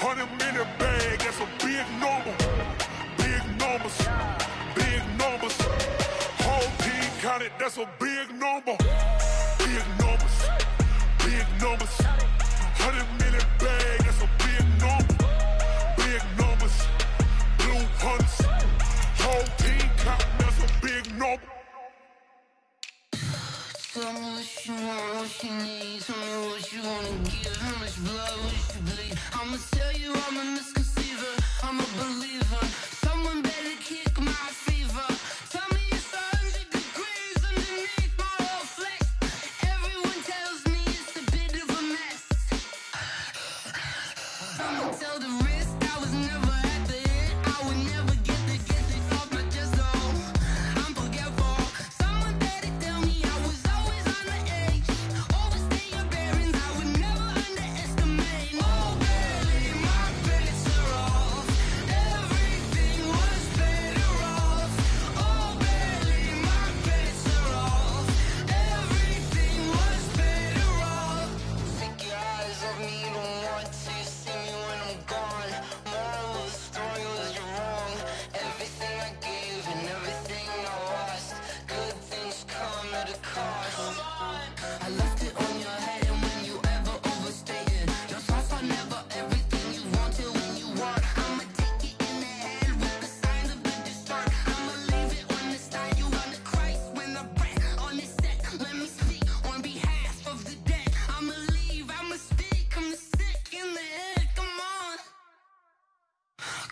100-minute bag, that's a big number. Big numbers, big numbers. Whole team counted, that's a big number. Big numbers, big numbers. 100-minute bag, that's a big number. Big numbers, blue hunts. Whole team counting, that's a big number. Tell me what you want, what you need. Tell me what you wanna give. How much blood would you bleed? I'ma tell you I'm a misconceiver. I'm a believer. Someone better kick my fever. Tell me it's 100 degrees underneath my whole flesh. Everyone tells me it's a bit of a mess. I'ma tell the risk I was never at the end. I would never get it off my chest though. I'm forgetful. Someone better tell me I was always on the edge. Overstay your bearings, I would never underestimate. Oh baby, my bets are off. Everything was better off. Oh baby, my bets are off. Everything was better off. Take your eyes off me, don't want to see me when I'm gone. Moral of the story was you're wrong. Everything I gave and everything I lost. Good things come at a cost. I left it on your head, and when you ever overstay it, your thoughts are never everything you want till when you want. I'ma take it in the head with the signs of the distort. I'ma leave it on the side. You on the Christ when I breath on this set. Let me speak on behalf of the dead. I'ma leave, I'ma speak. I'm sick in the head. Come on,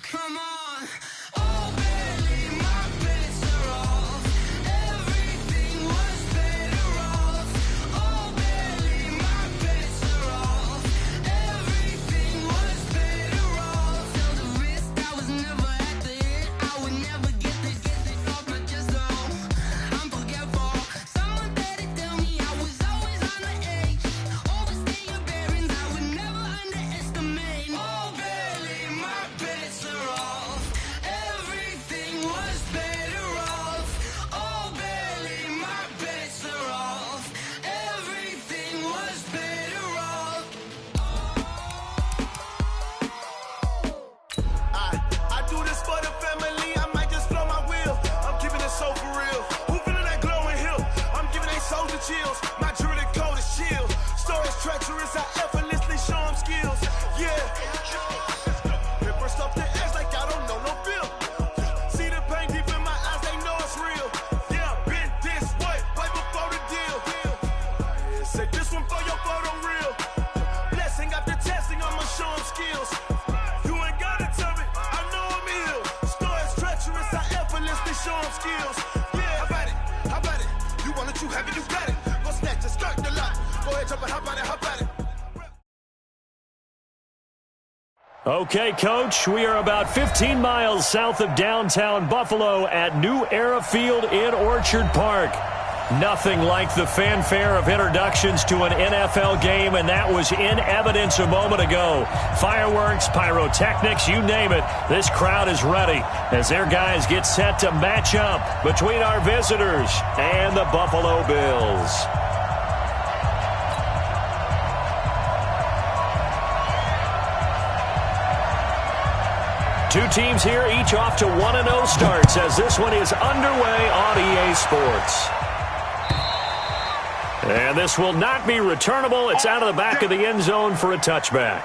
come on. Oh baby, my bets are off. Everything was better off. Oh baby, my bets are off. Everything was better off. Tell the risk I was never at the end. I would never get it off my chest though. I'm forgetful. Someone better tell me I was always on the edge. Overstay your bearings, I would never underestimate. Oh baby, my bets are off. Everything was better off. Oh baby, my bets are off. Everything was better off. I do this for the family, I might just blow my wheel. I'm keeping it so for real. Who feeling that glowing hill? I'm giving they soldier chills. My jewelry code is chill. Stories treacherous, I effortlessly show them skills. Yeah. It burst off the edge like I don't know no feel. See the pain deep in my eyes, they know it's real. Yeah, been this way before the deal. Yeah, say this one for your photo real. Blessing after testing, I'ma show them skills. You ain't gotta tell me, I know I'm ill. Stories treacherous, I effortlessly show them skills. Yeah, how about it? How about it? You want it, you have it, you got it. Go snatch it, skirt the lot. Go ahead, jump it, how about it, how about it? Okay, Coach, we are about 15 miles south of downtown Buffalo at New Era Field in Orchard Park. Nothing like the fanfare of introductions to an NFL game, and that was in evidence a moment ago. Fireworks, pyrotechnics, you name it. This crowd is ready as their guys get set to match up between our visitors and the Buffalo Bills. Two teams here, each off to 1-0 starts as this one is underway on EA Sports. And this will not be returnable. It's out of the back of the end zone for a touchback.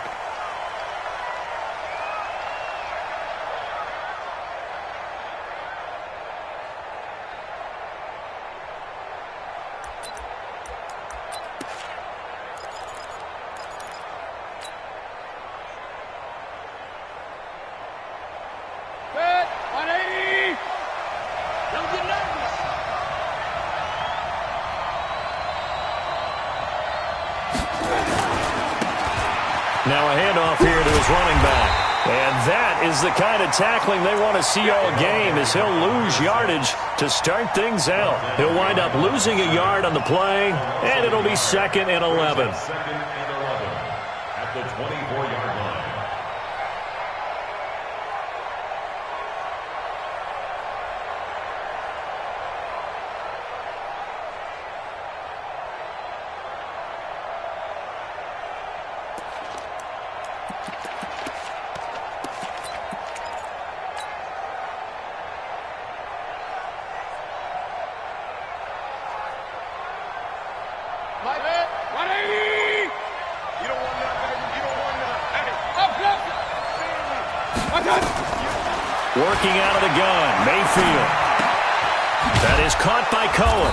Now a handoff here to his running back. And that is the kind of tackling they want to see all game, as he'll lose yardage to start things out. He'll wind up losing a yard on the play, and it'll be 2nd and 11. Second and 11 at the 24-yard line. Working out of the gun, Mayfield. That is caught by Cohen.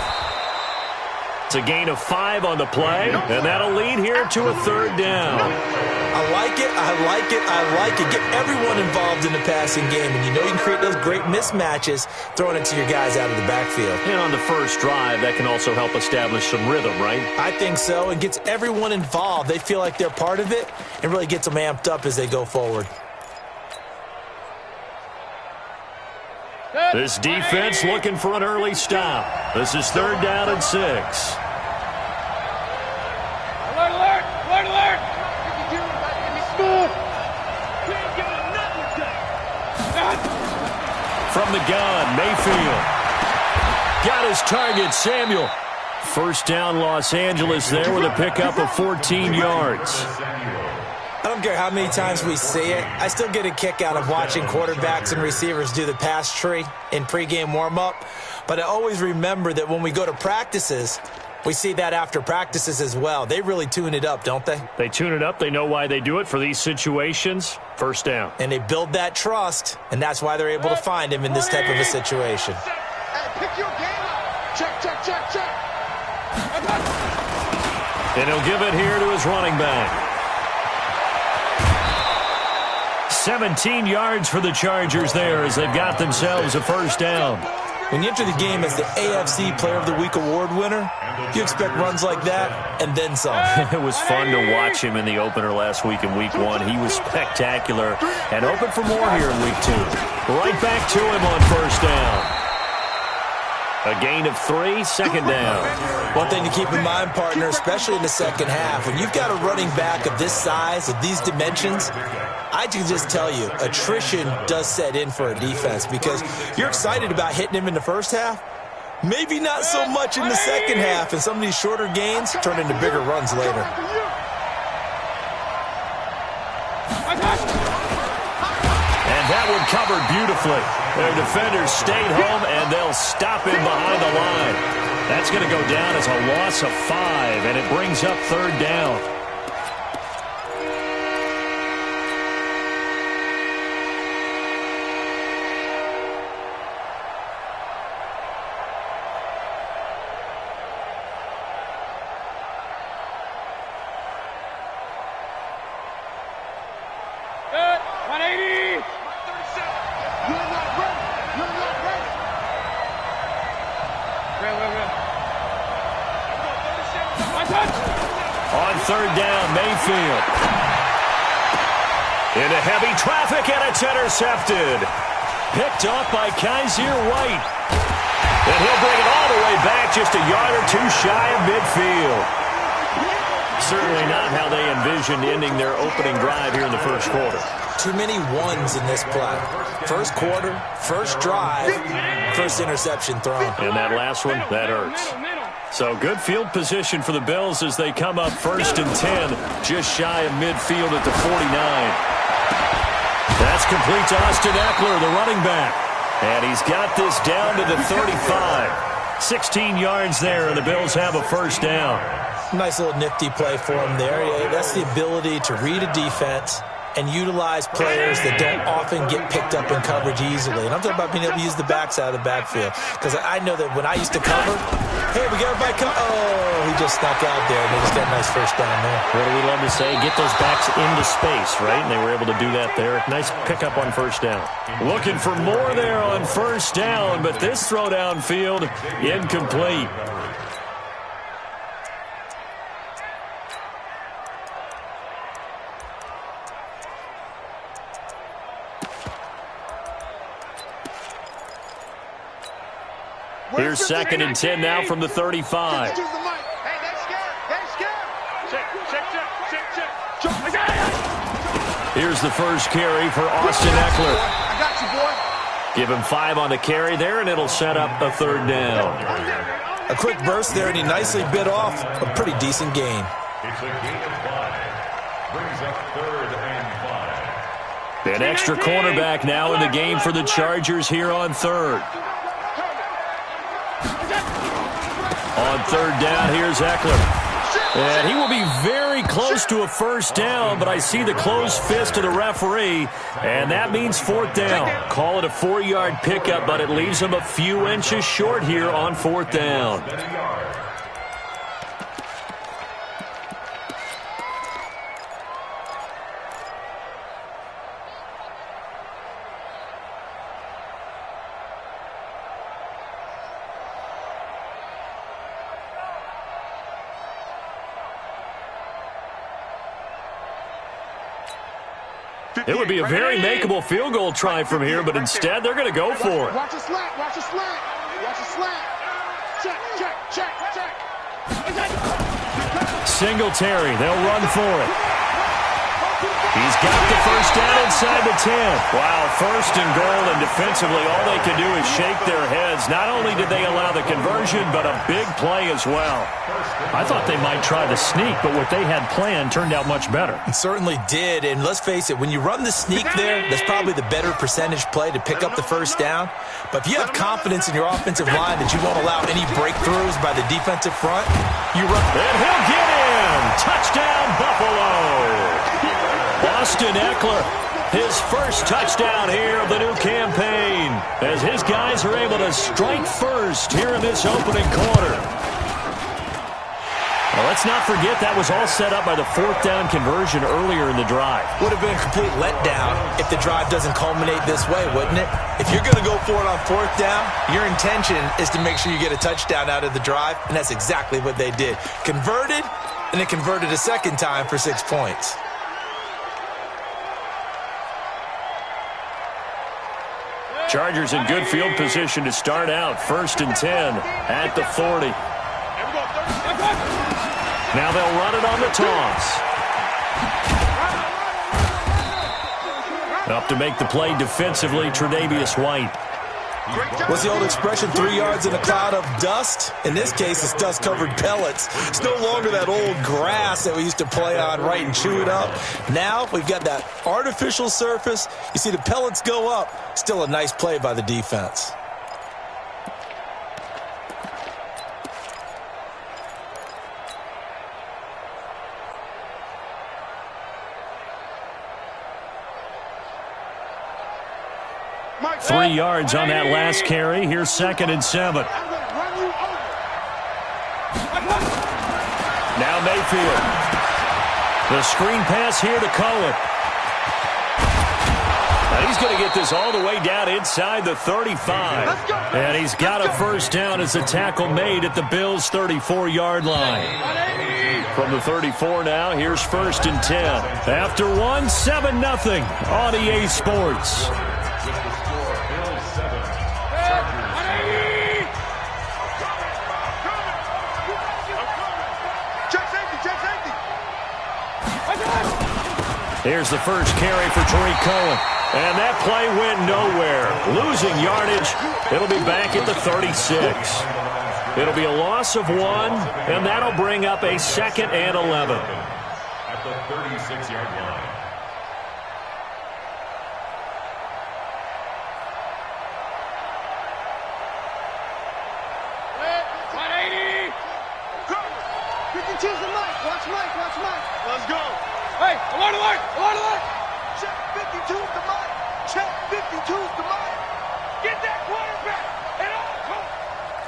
It's a gain of 5 on the play, and that'll lead here to a third down. I like it, I like it, I like it. Get everyone involved in the passing game, and you know you can create those great mismatches throwing it to your guys out of the backfield. And on the first drive, that can also help establish some rhythm, right? I think so. It gets everyone involved. They feel like they're part of it, and really gets them amped up as they go forward. This defense looking for an early stop. This is third down and 6. Alert, alert, alert, alert. From the gun, Mayfield. Got his target, Samuel. First down, Los Angeles there with a pickup of 14 yards. I don't care how many times we see it. I still get a kick out of watching quarterbacks and receivers do the pass tree in pregame warm-up. But I always remember that when we go to practices, we see that after practices as well. They really tune it up, don't they? They tune it up. They know why they do it for these situations. First down. And they build that trust, and that's why they're able to find him in this type of a situation. Pick your game up. Check, check, check, check. And he'll give it here to his running back. 17 yards for the Chargers there as they've got themselves a first down. When you enter the game as the AFC Player of the Week award winner, you expect runs like that and then some. It was fun to watch him in the opener last week in Week 1. He was spectacular and open for more here in Week 2. Right back to him on first down. A gain of 3, second down. One thing to keep in mind, partner, especially in the second half, when you've got a running back of this size, of these dimensions, I can just tell you, attrition does set in for a defense because you're excited about hitting him in the first half. Maybe not so much in the second half, and some of these shorter gains turn into bigger runs later. And that one covered beautifully. Their defenders stayed home, and they'll stop him behind the line. That's going to go down as a loss of 5, and it brings up third down. On third down, Mayfield. Into heavy traffic, and it's intercepted. Picked off by Kaiser White. And he'll bring it all the way back, just a yard or 2 shy of midfield. Certainly not how they envisioned ending their opening drive here in the first quarter. Too many ones in this play. First quarter, first drive, first interception thrown. And that last one, that hurts. So good field position for the Bills as they come up first and 10, just shy of midfield at the 49. That's complete to Austin Eckler, the running back. And he's got this down to the 35. 16 yards there, and the Bills have a first down. Nice little nifty play for him there. That's the ability to read a defense and utilize players that don't often get picked up in coverage easily. And I'm talking about being able to use the backside of the backfield. Because I know that when I used to cover, hey, we got everybody cover. Oh, he just snuck out there, and they just got a nice first down there. What do we love to say? Get those backs into space, right? And they were able to do that there. Nice pickup on first down. Looking for more there on first down, but this throw downfield incomplete. Here's second and 10 now from the 35. Hey, that's scared. That's scared. Check. Here's the first carry for Austin Eckler. I got you, boy. Give him 5 on the carry there, and it'll set up a third down. A quick burst there, and he nicely bit off a pretty decent gain. It's a gain of 5. Brings up third and 5. An extra cornerback now in the game for the Chargers here on third. On third down, here's Eckler. And he will be very very close to a first down, but I see the closed fist of the referee, and that means fourth down. Call it a 4-yard pickup, but it leaves them a few inches short here on fourth down. It would be a very makeable field goal try from here, but instead they're going to go for it. Watch a slant, watch a slant, watch a slant. Check, check, check, check. Singletary, they'll run for it. He's got the first down inside the 10. Wow, first and goal, and defensively all they can do is shake their heads. Not only did they allow the conversion, but a big play as well. I thought they might try the sneak, but what they had planned turned out much better. It certainly did, and let's face it, when you run the sneak there, that's probably the better percentage play to pick up the first down. But if you have confidence in your offensive line that you won't allow any breakthroughs by the defensive front, you run. And he'll get in! Touchdown, Buffalo! Austin Eckler, his first touchdown here of the new campaign, as his guys are able to strike first here in this opening quarter. Well, let's not forget that was all set up by the fourth down conversion earlier in the drive. Would have been a complete letdown if the drive doesn't culminate this way, wouldn't it? If you're going to go for it on fourth down, your intention is to make sure you get a touchdown out of the drive, and that's exactly what they did. Converted, and then converted a second time for 6 points. Chargers in good field position to start out. 1st and 10 at the 40. Now they'll run it on the toss. Up to make the play defensively, Tre'Davious White. What's the old expression, 3 yards in a cloud of dust? In this case, it's dust-covered pellets. It's no longer that old grass that we used to play on, right, and chew it up. Now we've got that artificial surface. You see the pellets go up. Still a nice play by the defense. Mike, 3 yards on that last carry. Here's 2nd and 7. Now Mayfield. The screen pass here to Cohen. And he's going to get this all the way down inside the 35. And he's got a first down as the tackle made at the Bills' 34-yard line. From the 34 now, here's 1st and 10. After 1, 7-0 on EA Sports. Here's the first carry for Tariq Cohen. And that play went nowhere. Losing yardage. It'll be back at the 36. It'll be a loss of 1, and that'll bring up a 2nd and 11. At the 36-yard line. Let's go. Hey, alert, alert, alert, alert. Check 52's the mic. Check 52's the mic. Get that quarterback. And all.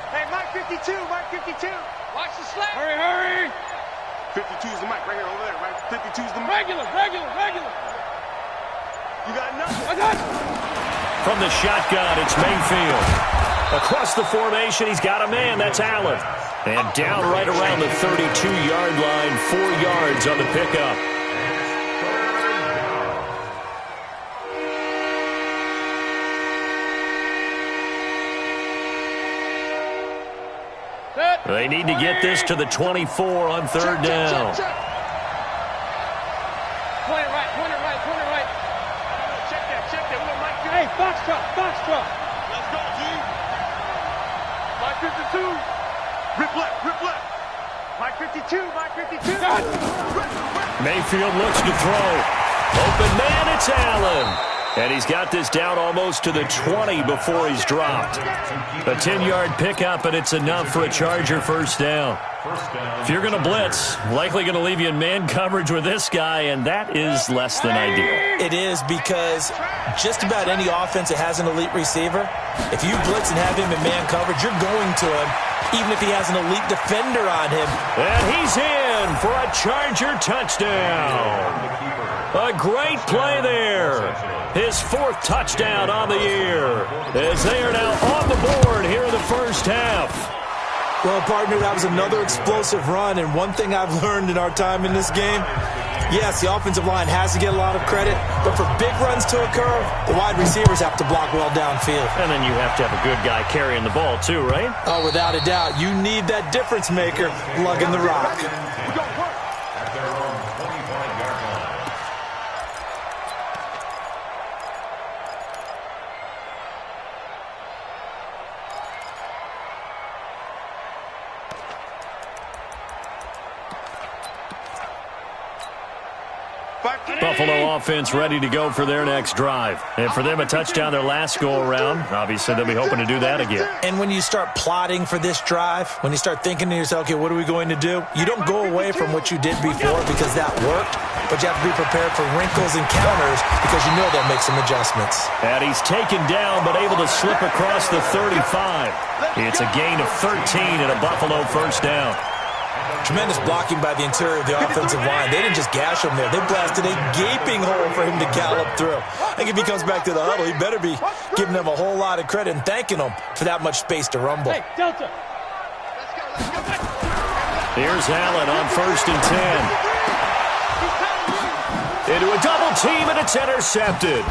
Hey, Mike 52, Mike 52. Watch the slap. Hurry, hurry. 52's the mic right here, over there, right? 52's the mic. Regular. You got nothing. From the shotgun, it's Mayfield. Across the formation, he's got a man. That's Allen. And down right around the 32-yard line, 4 yards on the pickup. They need to get this to the 24 on 3rd down. Point it right. Check that. We want Mike 52. Hey, box truck. Let's go, team. Mike 52. Rip left. Mike 52. Mayfield looks to throw. Open man, it's Allen. And he's got this down almost to the 20 before he's dropped. A 10-yard pickup, and it's enough for a Charger first down. If you're going to blitz, likely going to leave you in man coverage with this guy, and that is less than ideal. It is, because just about any offense that has an elite receiver, if you blitz and have him in man coverage, you're going to him, even if he has an elite defender on him. And he's in for a Charger touchdown. A great play there. His 4th touchdown on the year, as they are now on the board here in the first half. Well, partner, that was another explosive run, and one thing I've learned in our time in this game, yes, the offensive line has to get a lot of credit, but for big runs to occur, the wide receivers have to block well downfield. And then you have to have a good guy carrying the ball too, right? Oh, without a doubt. You need that difference maker lugging the rock. At their own 25-yard line. Buffalo offense ready to go for their next drive. And for them, a touchdown their last go-around. Obviously, they'll be hoping to do that again. And when you start plotting for this drive, when you start thinking to yourself, okay, what are we going to do? You don't go away from what you did before because that worked, but you have to be prepared for wrinkles and counters because you know they'll make some adjustments. And he's taken down, but able to slip across the 35. It's a gain of 13 and a Buffalo first down. Tremendous blocking by the interior of the offensive line. They didn't just gash him there. They blasted a gaping hole for him to gallop through. I think if he comes back to the huddle, he better be giving them a whole lot of credit and thanking them for that much space to rumble. Hey, Delta. Here's Allen on 1st and 10. Into a double team, and it's intercepted.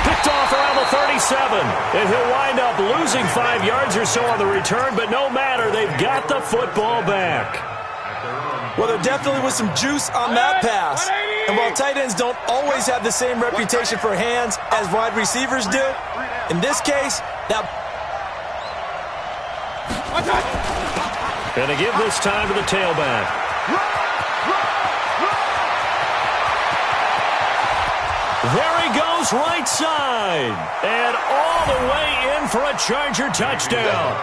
Picked off around the 37. And he'll wind up losing 5 yards or so on the return, but no matter, they've got the football back. Well, there definitely was some juice on that pass. And while tight ends don't always have the same reputation for hands as wide receivers do, in this case, that... Gonna give this time to the tailback. There he goes, right side. And all the way in for a Charger touchdown.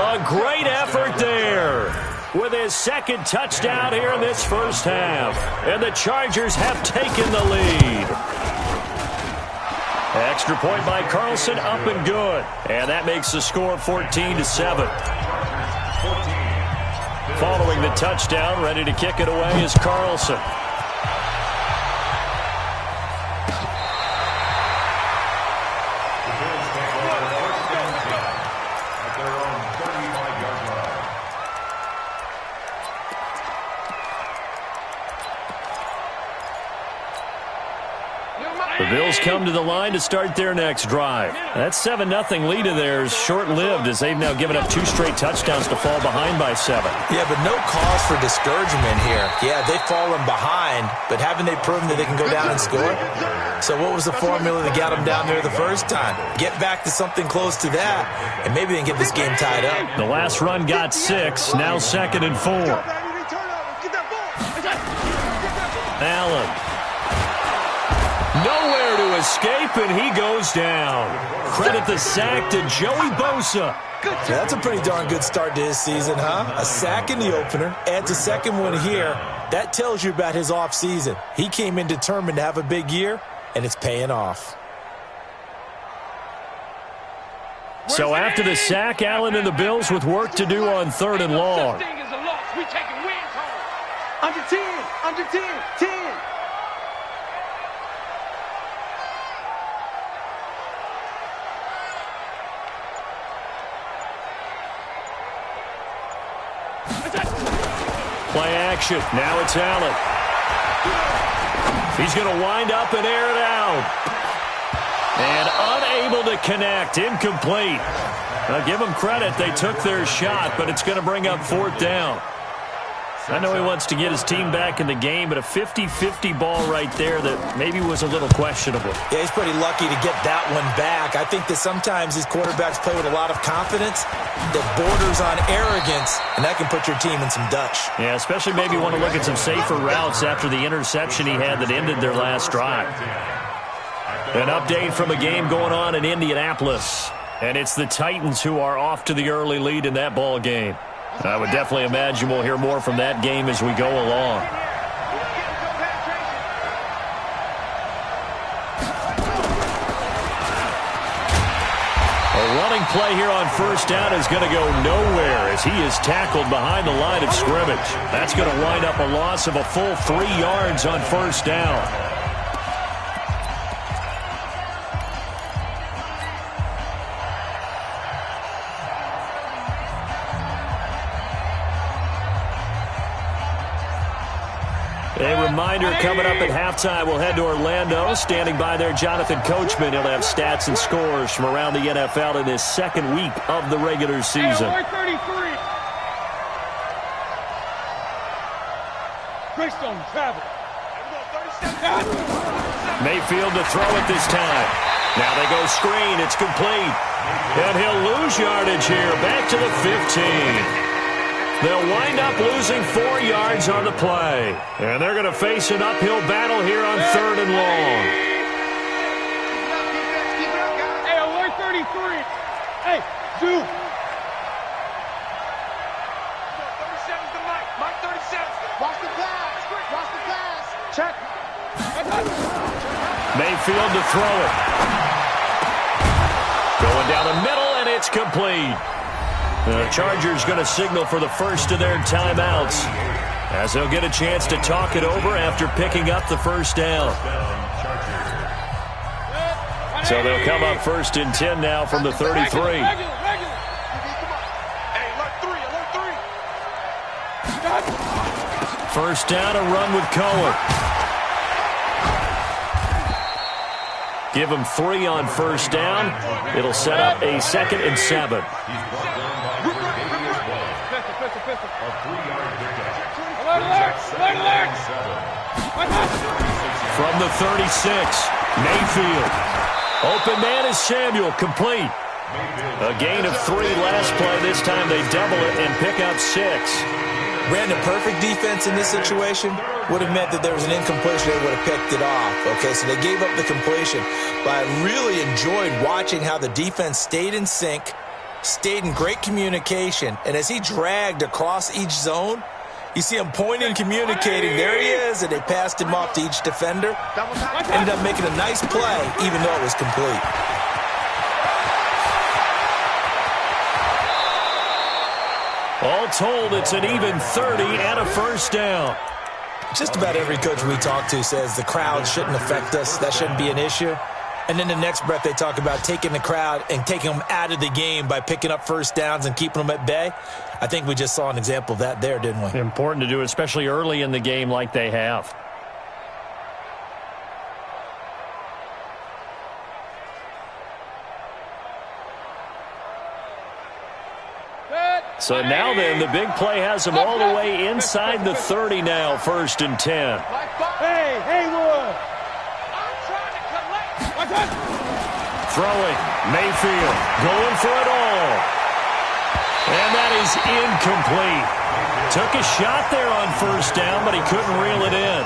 A great effort there, with his 2nd touchdown here in this first half. And the Chargers have taken the lead. Extra point by Carlson, up and good. And that makes the score 14-7. Following the touchdown, ready to kick it away is Carlson. The Bills come to the line to start their next drive. That 7-0 lead of theirs short-lived, as they've now given up 2 straight touchdowns to fall behind by 7. Yeah, but no cause for discouragement here. Yeah, they've fallen behind, but haven't they proven that they can go down and score? So what was the formula that got them down there the first time? Get back to something close to that, and maybe they can get this game tied up. The last run got 6, now 2nd and 4. Allen. Nowhere to escape, and he goes down. Credit the sack to Joey Bosa. Yeah, that's a pretty darn good start to his season, huh? A sack in the opener, adds a 2nd one here. That tells you about his offseason. He came in determined to have a big year, and it's paying off. So after the sack, Allen and the Bills with work to do on 3rd and long. Under 10, under 10, 10. Play action. Now it's Allen. He's going to wind up and air it out. And unable to connect. Incomplete. Now, give them credit. They took their shot, but it's going to bring up 4th down. I know he wants to get his team back in the game, but a 50-50 ball right there that maybe was a little questionable. Yeah, he's pretty lucky to get that one back. I think that sometimes these quarterbacks play with a lot of confidence that borders on arrogance, and that can put your team in some Dutch. Yeah, especially maybe want to look at some safer routes after the interception he had that ended their last drive. An update from a game going on in Indianapolis, and it's the Titans who are off to the early lead in that ball game. I would definitely imagine we'll hear more from that game as we go along. A running play here on first down is going to go nowhere as he is tackled behind the line of scrimmage. That's going to wind up a loss of a full 3 yards on first down. A reminder coming up at halftime, we'll head to Orlando. Standing by there, Jonathan Coachman. He'll have stats and scores from around the NFL in his second week of the regular season. Greystone, travel. Mayfield to throw it this time. Now they go screen. It's complete. And he'll lose yardage here. Back to the 15. They'll wind up losing 4 yards on the play. And they're going to face an uphill battle here on 3rd and long. Hey, alert 33. Hey, dude. 37's the mic. Mike 37. Watch the pass. Watch the pass. Check. Mayfield to throw it. Going down the middle, and it's complete. The Chargers going to signal for the first of their timeouts as they'll get a chance to talk it over after picking up the first down. So they'll come up 1st and 10 now from the 33. First down, a run with Cohen. Give him 3 on first down. It'll set up a 2nd and 7. From the 36, Mayfield. Open man is Samuel, complete. A gain of 3 last play. This time they double it and pick up 6. Brandon, perfect defense in this situation would have meant that there was an incompletion. They would have picked it off. Okay, so they gave up the completion. But I really enjoyed watching how the defense stayed in sync, stayed in great communication. And as he dragged across each zone, you see him pointing, communicating. There he is, and they passed him off to each defender. Ended up making a nice play, even though it was complete. All told, it's an even 30 and a first down. Just about every coach we talk to says the crowd shouldn't affect us. That shouldn't be an issue. And then the next breath they talk about taking the crowd and taking them out of the game by picking up first downs and keeping them at bay. I think we just saw an example of that there, didn't we? Important to do, especially early in the game like they have. So now then, the big play has them all the way inside the 30 now, 1st and 10. Hey, Haywood. Throwing, Mayfield, going for it all. And that is incomplete. Took a shot there on first down, but he couldn't reel it in.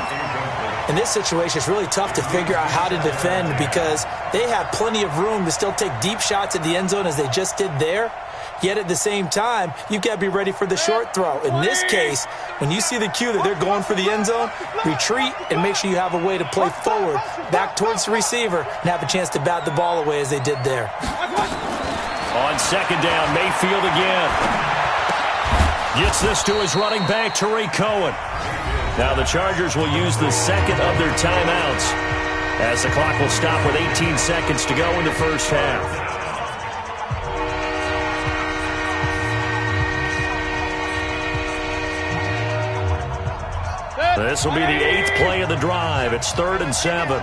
In this situation, it's really tough to figure out how to defend because they have plenty of room to still take deep shots at the end zone as they just did there. Yet at the same time, you've got to be ready for the short throw. In this case, when you see the cue that they're going for the end zone, retreat and make sure you have a way to play forward, back towards the receiver, and have a chance to bat the ball away as they did there. On second down, Mayfield again. Gets this to his running back, Tariq Cohen. Now the Chargers will use the second of their timeouts as the clock will stop with 18 seconds to go in the first half. This will be the 8th play of the drive. It's 3rd and 7. Everyone,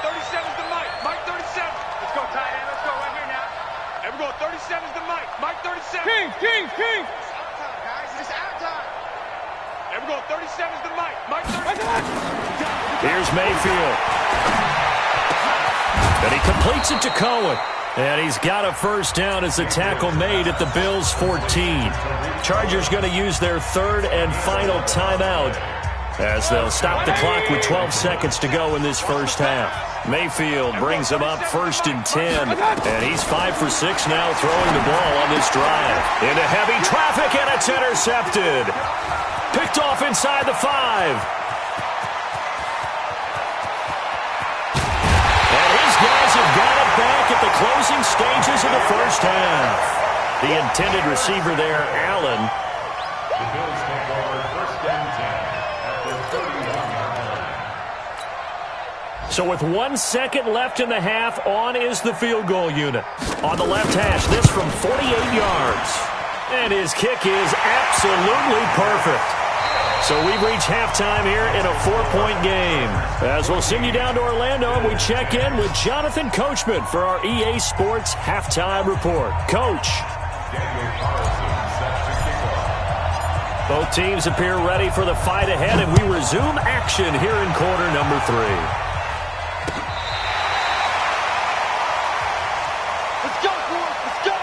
37's the mic. Mike 37. Let's go, tight end. Let's go right here now. Everyone, 37's the mic. Mike 37. King. It's out time, guys. It's out time. Everyone, 37's the mic. Mike 37. Here's Mayfield. And he completes it to Cohen. And he's got a first down as the tackle made at the Bills' 14. Chargers going to use their 3rd and final timeout as they'll stop the clock with 12 seconds to go in this first half. Mayfield brings him up 1st and 10, and he's 5 for 6 now throwing the ball on this drive. Into heavy traffic, and it's intercepted. Picked off inside the 5. Guys have got it back at the closing stages of the first half. The intended receiver there, Allen. The Bills take over 1st and 10 at the 31-yard line. So with 1 second left in the half, on is the field goal unit. On the left hash, this from 48 yards. And his kick is absolutely perfect. So we've reached halftime here in a 4-point game. As we'll send you down to Orlando, and we check in with Jonathan Coachman for our EA Sports Halftime Report. Coach. Both teams appear ready for the fight ahead, and we resume action here in quarter number 3. Let's go, boys. Let's go.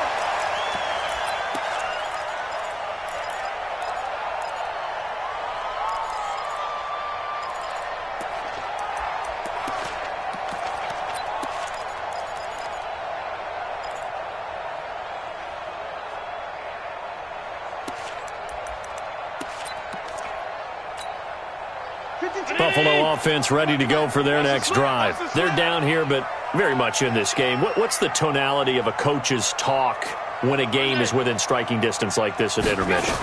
Buffalo offense ready to go for their next drive. They're down here, but very much in this game. What's the tonality of a coach's talk when a game is within striking distance like this at intermission?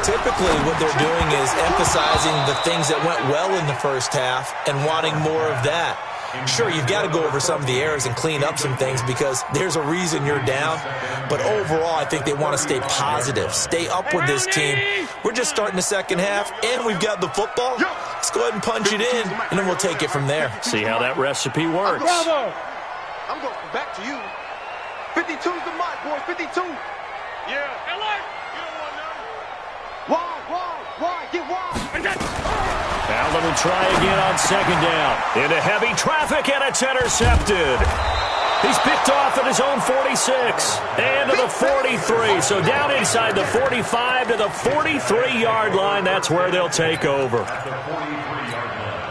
Typically, what they're doing is emphasizing the things that went well in the first half and wanting more of that. Sure, you've got to go over some of the errors and clean up some things because there's a reason you're down. But overall, I think they want to stay positive, stay up with this team. We're just starting the second half, and we've got the football. Let's go ahead and punch it in, and then we'll take it from there. See how that recipe works. Bravo. I'm going back to you. 52's the mark, boys. 52. Yeah. Hey, look. You don't want none. Wide. Get wide. Allen will try again on 2nd down. Into heavy traffic, and it's intercepted. He's picked off at his own 46 and to the 43. So down inside the 45 to the 43-yard line. That's where they'll take over. At the 43-yard line.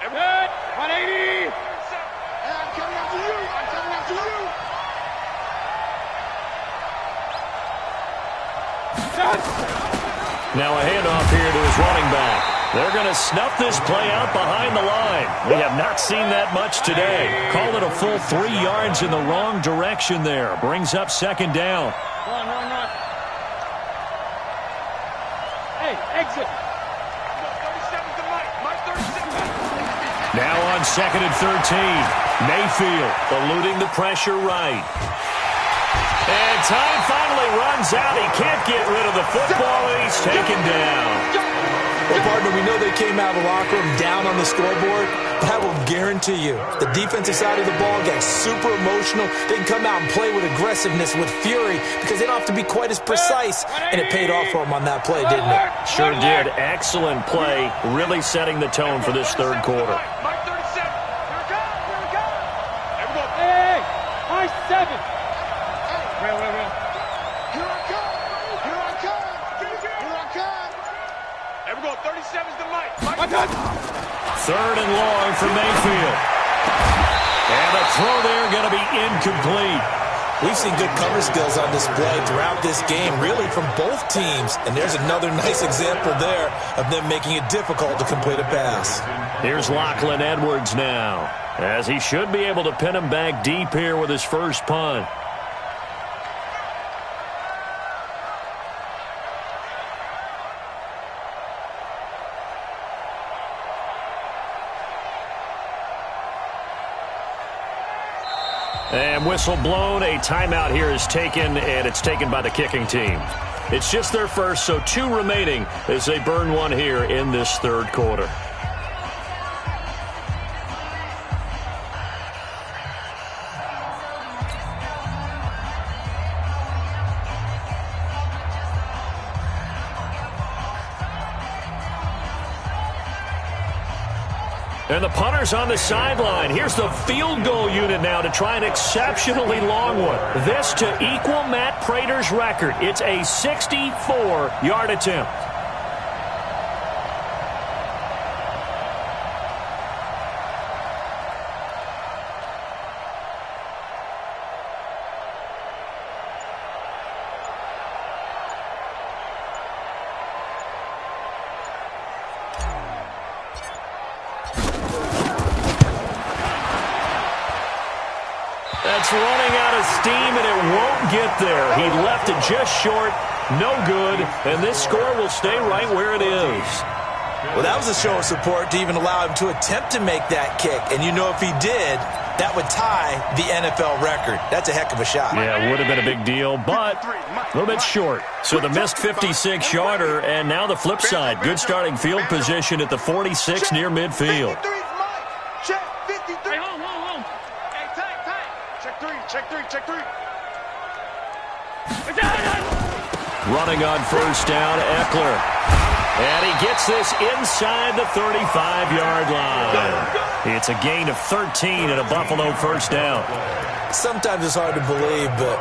Everybody, 180. I'm coming after you. Now a handoff here to his running back. They're going to snuff this play out behind the line. We have not seen that much today. Call it a full 3 yards in the wrong direction there. Brings up 2nd down. Run. Hey, exit. 37's the mic. Mike 37. Now on 2nd and 13. Mayfield eluding the pressure right. And time finally runs out. He can't get rid of the football, and he's taken down. Well, partner, we know they came out of the locker room down on the scoreboard, but I will guarantee you, the defensive side of the ball got super emotional. They can come out and play with aggressiveness, with fury, because they don't have to be quite as precise, and it paid off for them on that play, didn't it? Sure did. Excellent play, really setting the tone for this 3rd quarter. Mike 37. Here it comes. Everybody. Hey, Mike 7. Real. Here I come. Everybody, 37's the mic. 3rd and long for Mayfield. And the throw there going to be incomplete. We've seen good cover skills on display throughout this game, really from both teams. And there's another nice example there of them making it difficult to complete a pass. Here's Lachlan Edwards now, as he should be able to pin him back deep here with his first punt. And whistle blown, a timeout here is taken, and it's taken by the kicking team. It's just their first, so 2 remaining as they burn one here in this 3rd quarter. And the punter's on the sideline. Here's the field goal unit now to try an exceptionally long one. This to equal Matt Prater's record. It's a 64-yard attempt. That's running out of steam, and it won't get there. He left it just short, no good, and this score will stay right where it is. Well, that was a show of support to even allow him to attempt to make that kick. And you know if he did, that would tie the NFL record. That's a heck of a shot. Yeah, it would have been a big deal, but a little bit short. So the missed 56-yarder, and now the flip side. Good starting field position at the 46 near midfield. Check 53. Hey, hold. Hey, tight. Check three. Running on first down, Eckler. And he gets this inside the 35-yard line. It's a gain of 13 and a Buffalo first down. Sometimes it's hard to believe, but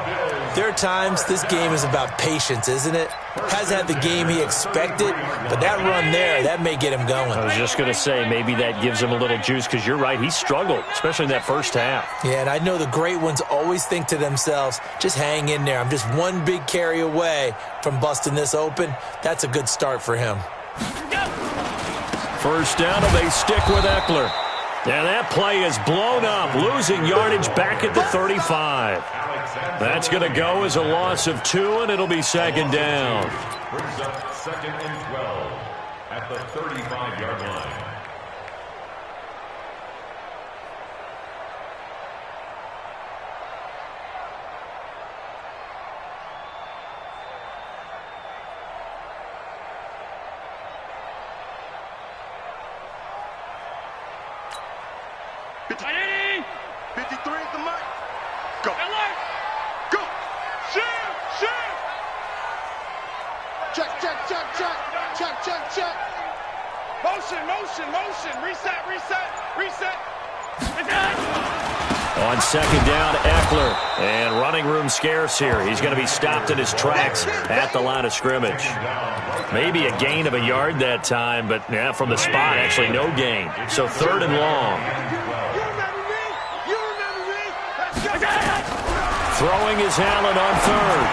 there are times this game is about patience, isn't it? Hasn't had the game he expected, but that run there, that may get him going. I was just going to say, maybe that gives him a little juice, because you're right, he struggled, especially in that first half. Yeah, and I know the great ones always think to themselves, just hang in there. I'm just one big carry away from busting this open. That's a good start for him. First down, and they stick with Eckler. And that play is blown up, losing yardage back at the 35. That's going to go as a loss of 2, and it'll be second down. Brings up second and 12 at the 35-yard line. Ready? 53 at the mark. Go. Go. Shoot. Check. Motion. Reset. On second down, Eckler. And running room scarce here. He's going to be stopped in his tracks at the line of scrimmage. Maybe a gain of a yard that time, but yeah, from the spot, actually no gain. So third and long. You remember me. Let's go. Throwing is Allen on third.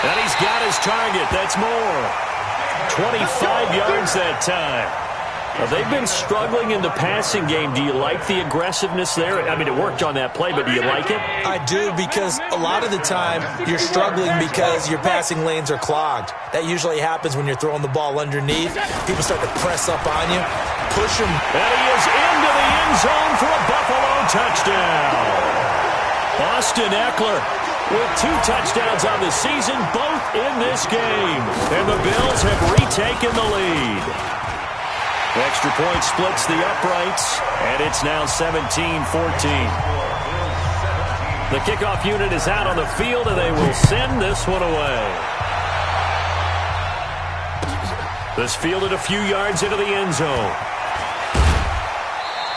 And he's got his target. That's more. 25 yards that time. Now, they've been struggling in the passing game. Do you like the aggressiveness there? I mean, it worked on that play, but do you like it? I do, because a lot of the time you're struggling because your passing lanes are clogged. That usually happens when you're throwing the ball underneath. People start to press up on you, push him. And he is into the end zone for a Buffalo touchdown. Austin Eckler with 2 touchdowns on the season, both in this game. And the Bills have retaken the lead. Extra point splits the uprights, and it's now 17-14. The kickoff unit is out on the field, and they will send this one away. This fielded a few yards into the end zone.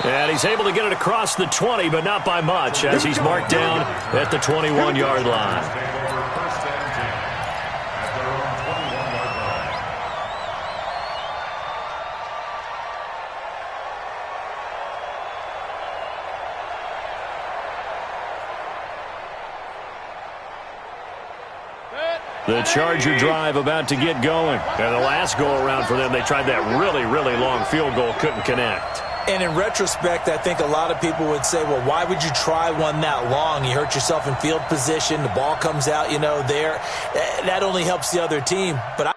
And he's able to get it across the 20, but not by much, as he's marked down at the 21-yard line. The Charger drive about to get going. And the last go-around for them, they tried that really, really long field goal, couldn't connect. And in retrospect, I think a lot of people would say, well, why would you try one that long? You hurt yourself in field position. The ball comes out, there. That only helps the other team. But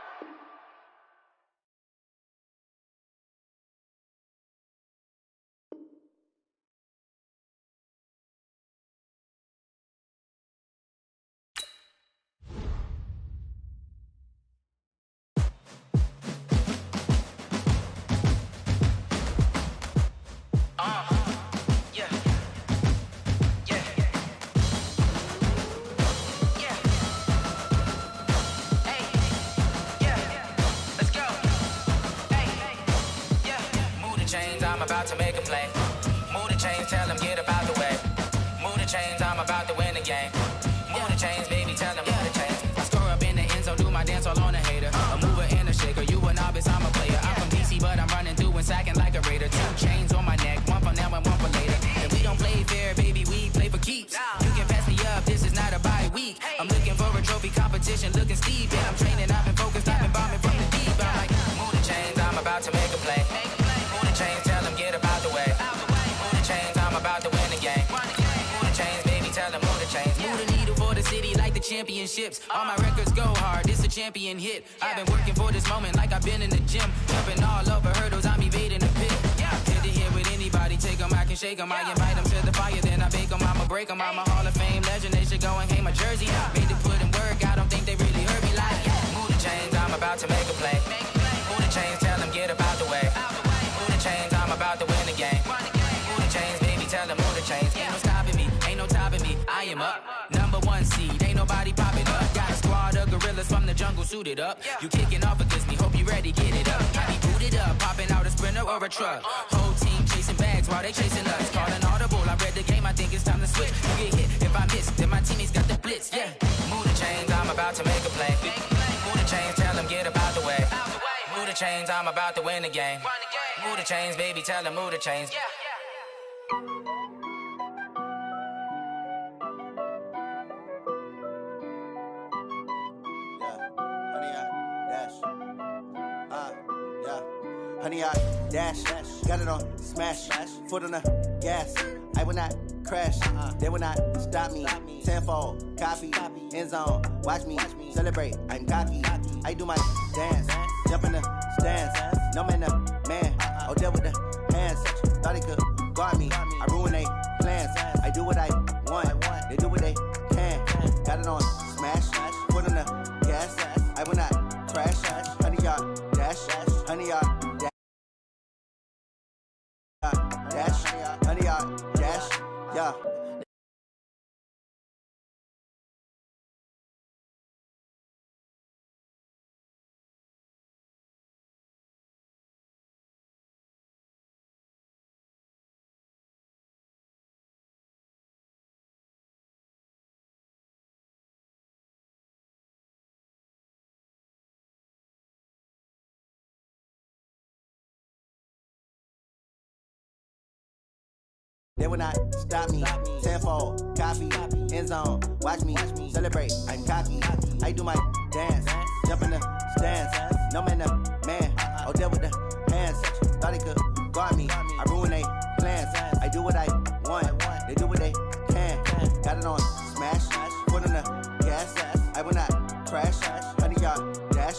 play. Move the chains, tell them get about the way. Move the chains, I'm about to win the game. Move the chains, baby, tell them move the chains. I score up in the end zone, do my dance all on a hater. A mover and a shaker, you a novice, I'm a player. I'm from DC, but I'm running through and sacking like a raider. 2 chains on my neck, one for now and one for later. And we don't play fair, baby, we play for keeps. You can pass me up, this is not a bye week. I'm looking for a trophy competition, looking steep. And I'm training, I've been focused, I've been bombing from the deep. I'm like, move the chains, I'm about to make a play. Move the chains, tell them get about the way. Move the chains, I'm about to win the game. Move the chains, baby, tell them move the chains. Move the needle for the city like the championships. All my records go hard, this a champion hit. I've been working for this moment like I've been in the gym. Jumping all over hurdles, I'm evading the pit. Hit to hit with anybody, take them, I can shake them. I invite them to the fire, then I bake them, I'ma break them. I'm a Hall of Fame legend, they should go and hang my jersey. Made to put in work, I don't think they really heard me like, move the chains, I'm about to make a play. Move the chains, tell them get about the way. Move the chains, I'm about to win the game. Move the chains, baby, tell them move the chains. Ain't no stopping me, ain't no topping me, I am up. #1 seed, ain't nobody popping up. Got a squad of gorillas from the jungle suited up. You kicking off against me, hope you ready, get it up. I be booted up, popping out a Sprinter or a truck. Whole team chasing bags while they chasing us. Call an audible, I read the game, I think it's time to switch. You get hit, if I miss, then my teammates got the blitz, yeah. Move the chains, I'm about to make a play. Move the chains, tell them get about the way. Move the chains, I'm about to win the game. Move the chains, baby, tell them move the chains. Honey, I dash, got it on smash, foot on the gas. I will not crash, they will not stop me. Tenfold, copy, end zone, watch me celebrate. I'm cocky, I do my dance, jump in the stands. No man, man, oh deal with the hands. Thought he could guard me, I ruin they plans. I do what I want, they do what they can. Got it on smash, foot on the gas. I will not crash, honey, y'all dash, honey, y'all dash, honey, y'all dash, yeah. They will not stop me. Tenfold, copy, end zone, watch me celebrate. I'm cocky, I do my dance, jump in the stands. No man, man, oh deal with the hands. Thought he could guard me, I ruin they plans. I do what I want, they do what they can. Got it on smash, foot on the gas. I will not crash, honey, y'all dash,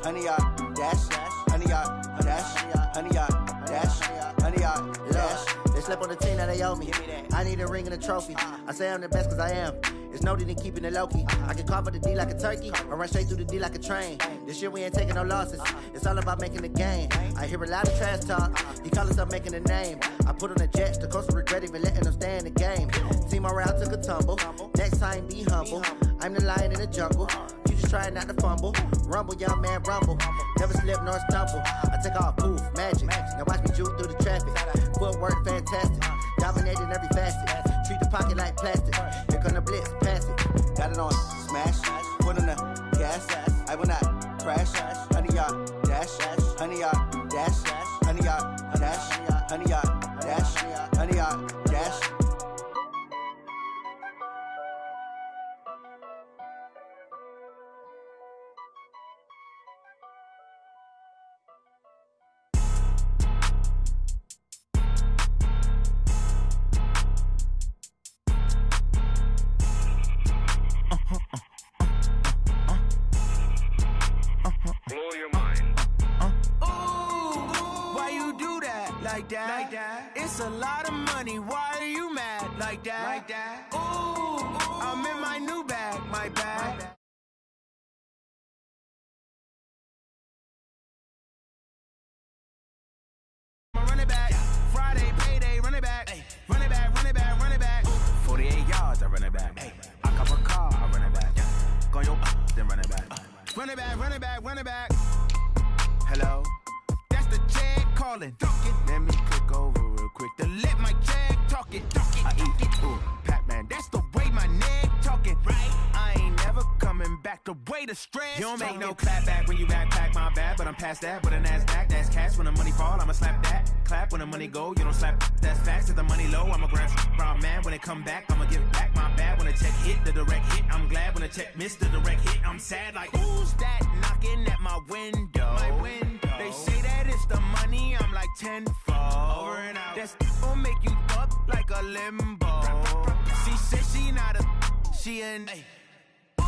honey, y'all dash, honey, y'all dash, honey, y'all dash, honey, y'all dash. They slept on the team that they owe me. I need a ring and a trophy. I say I'm the best cause I am. It's no need in keeping it low-key. I can carve up the D like a turkey or run straight through the D like a train. This year we ain't taking no losses. It's all about making the game. I hear a lot of trash talk. He call himself making a name. I put on the Jets. The coach will regret even letting them stay in the game. Team morale took a tumble. Next time be humble. I'm the lion in the jungle. You just trying not to fumble. Rumble, young man, rumble. Never slip nor stumble. I take off, poof, magic. Now watch me juke through the traffic. Footwork fantastic. Dominating every facet. Treat the pocket like plastic. Here come the blitz, pass it. Got it on smash. Foot on the gas. I will not crash. Honey, y'all dash. Honey, y'all dash. Honey, y'all dash. Honey, y'all dash. Honey, y'all dash. Blow your mind. Why you do that? Like that? It's a lot of money. Why are you mad? Like that? Ooh, I'm in my new bag. My bag. Run it back. Friday payday. Run it back. Run it back. Run it back. Run it back. 48 yards. I run it back. I cop a car. I run it back. Go yo, then run it back. Run it back. Run it back. Run it back. Hello. That's the Chad calling. Let me click over real quick to let my jag talk it. I eat it, ooh, Pac-Man, that's the way my neck talking. Right, I ain't never coming back the way the stress. You don't make no clap back when you backpack, my bad, but I'm past that with a NASDAQ. That's cash when the money fall, I'ma slap that. Clap when the money go, you don't slap. That's facts. If the money low, I'ma grab brown man. When it come back, I'ma give back my bad. When the check hit, the direct hit. I'm glad when the check missed the direct hit. I'm sad like who's that knocking at my window? They say that it's the money, I'm like tenfold. Over and out. That's gon' make you up like a limbo. She said she not a, she an. Ooh,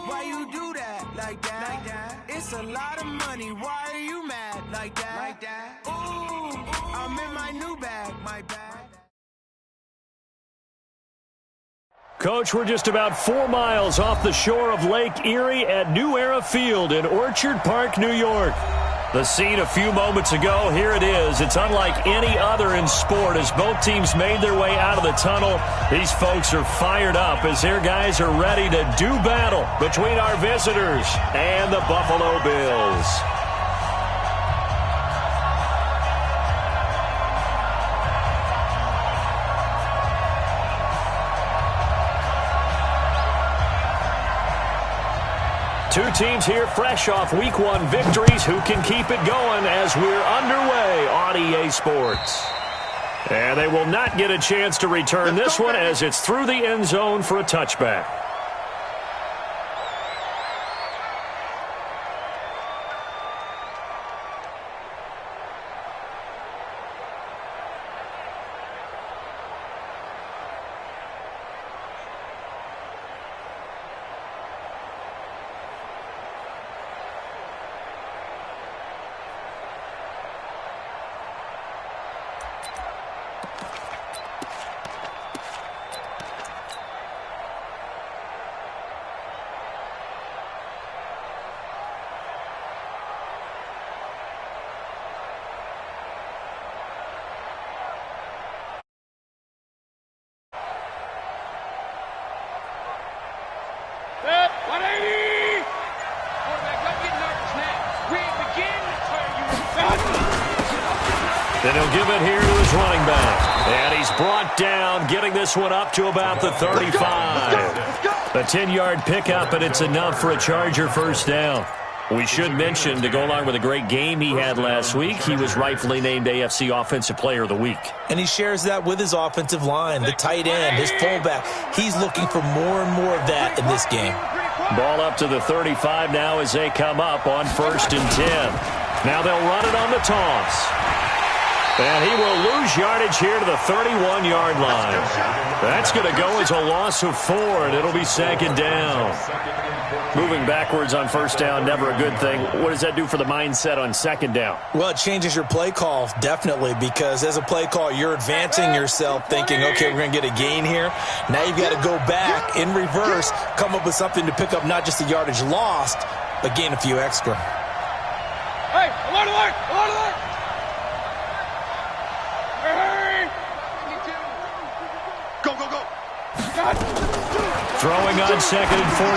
why you do that like that? It's a lot of money. Why are you mad like that? Ooh, I'm in my new bag, my bag. Coach, we're just about 4 miles off the shore of Lake Erie at New Era Field in Orchard Park, New York. The scene a few moments ago, here it is. It's unlike any other in sport as both teams made their way out of the tunnel. These folks are fired up as their guys are ready to do battle between our visitors and the Buffalo Bills. Two teams here fresh off Week 1 victories who can keep it going as we're underway on EA Sports. And they will not get a chance to return this one as it's through the end zone for a touchback. Set, 180! Quarterback, don't get nervous now. We begin to turn you. Then he'll give it here to his running back. And he's brought down, getting this one up to about the 35. A 10-yard pickup, and it's enough for a Charger first down. We should mention, to go along with a great game he had last week, he was rightfully named AFC Offensive Player of the Week. And he shares that with his offensive line, the tight end, his fullback. He's looking for more and more of that in this game. Ball up to the 35 now as they come up on 1st and 10. Now they'll run it on the toss. And he will lose yardage here to the 31-yard line. That's going to go as a loss of 4, and it'll be 2nd down. Moving backwards on 1st down, never a good thing. What does that do for the mindset on 2nd down? Well, it changes your play call, definitely, because as a play call, you're advancing yourself thinking, okay, we're going to get a gain here. Now you've got to go back in reverse, come up with something to pick up not just the yardage lost, but gain a few extra. Hey, alert, alert, alert, alert! Hey! Go, go, go! Throwing on 2nd and 14.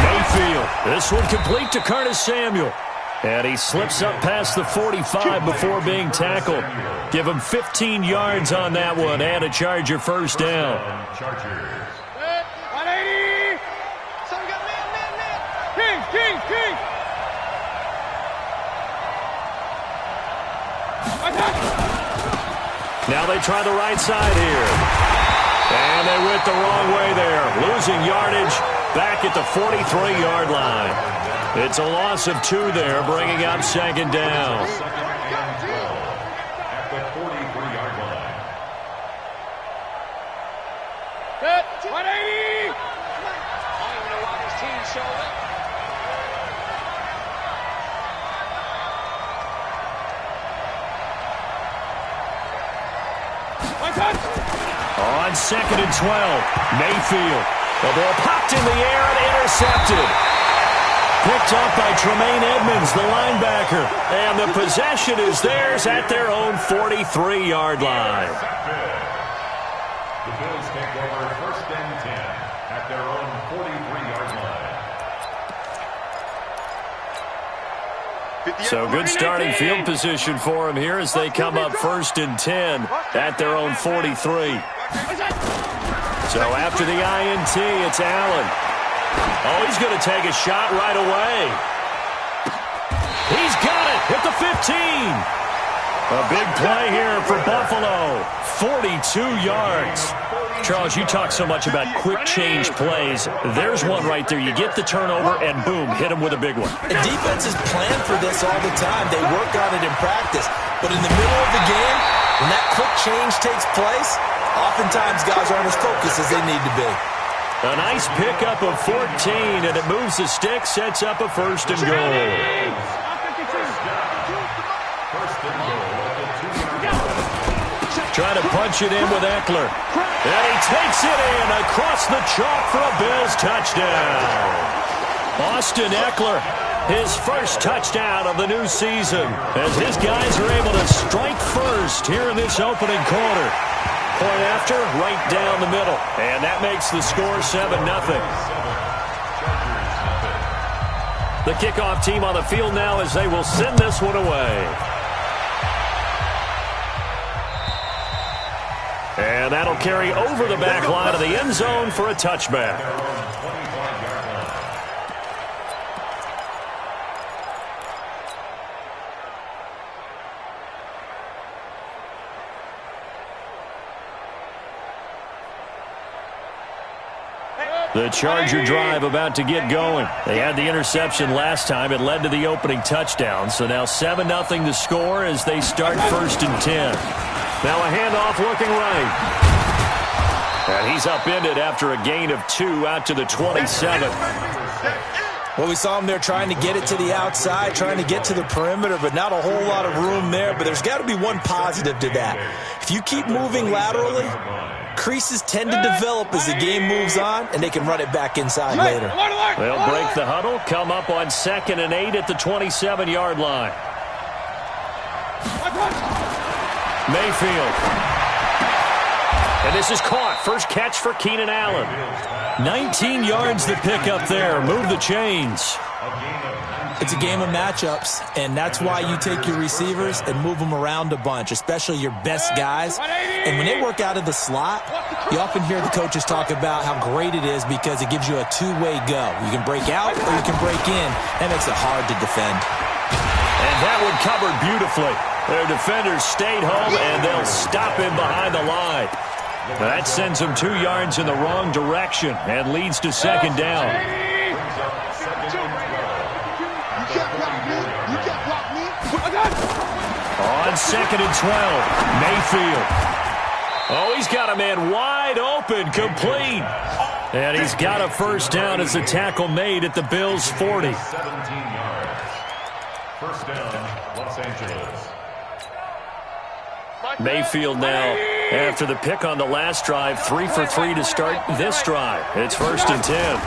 Mayfield. This one complete to Curtis Samuel. And he slips up past the 45 before being tackled. Give him 15 yards on that one and a Charger first down. 180! Son, we got man. King! Now they try the right side here. And they went the wrong way there. Losing yardage back at the 43-yard line. It's a loss of 2 there, bringing up 2nd down. At the 43-yard line. Set, 180! I don't even know why this team showed up. On 2nd and 12, Mayfield. The ball popped in the air and intercepted. Picked up by Tremaine Edmonds, the linebacker. And the possession is theirs at their own 43-yard line. The Bills take over 1st and 10 at their own 43-yard line. So good starting field position for him here as they come up 1st and 10 at their own 43. So after the INT, it's Allen. Oh, he's going to take a shot right away. He's got it at the 15. A big play here for Buffalo. 42 yards. Charles, you talk so much about quick change plays. There's one right there. You get the turnover, and boom, hit him with a big one. And defenses plan for this all the time. They work on it in practice. But in the middle of the game, when that quick change takes place, oftentimes guys aren't as focused as they need to be. A nice pickup of 14, and it moves the stick, sets up a 1st and goal. Trying to punch it in with Eckler. And he takes it in across the chalk for a Bills touchdown. Austin Eckler, his first touchdown of the new season, as his guys are able to strike first here in this opening quarter. Point after, right down the middle. And that makes the score 7-0. The kickoff team on the field now as they will send this one away. And that'll carry over the back line of the end zone for a touchback. The Charger drive about to get going. They had the interception last time. It led to the opening touchdown. So now 7-0 the score as they start 1st and 10. Now a handoff looking right. And he's upended after a gain of 2 out to the 27. Well, we saw him there trying to get it to the outside, trying to get to the perimeter, but not a whole lot of room there. But there's got to be one positive to that. If you keep moving laterally, creases tend to develop as the game moves on, and they can run it back inside later. They'll break the huddle, come up on 2nd and 8 at the 27-yard line. Mayfield. And this is caught. First catch for Keenan Allen. 19 yards the pick up there. Move the chains. It's a game of matchups, and that's why you take your receivers and move them around a bunch, especially your best guys. And when they work out of the slot, you often hear the coaches talk about how great it is because it gives you a two-way go. You can break out or you can break in. That makes it hard to defend. And that one covered beautifully. Their defenders stayed home, and they'll stop him behind the line. That sends him 2 yards in the wrong direction and leads to 2nd down. On 2nd and 12, Mayfield. Oh, he's got a man wide open, complete. And he's got a 1st down as the tackle made at the Bills' 40. 17 yards. 1st down, Los Angeles. Mayfield now, after the pick on the last drive, 3 for 3 to start this drive. It's 1st and 10.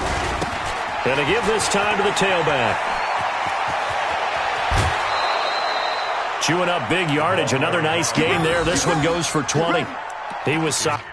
Going to give this time to the tailback. Chewing up big yardage. Another nice gain there. This one goes for 20. He was solid.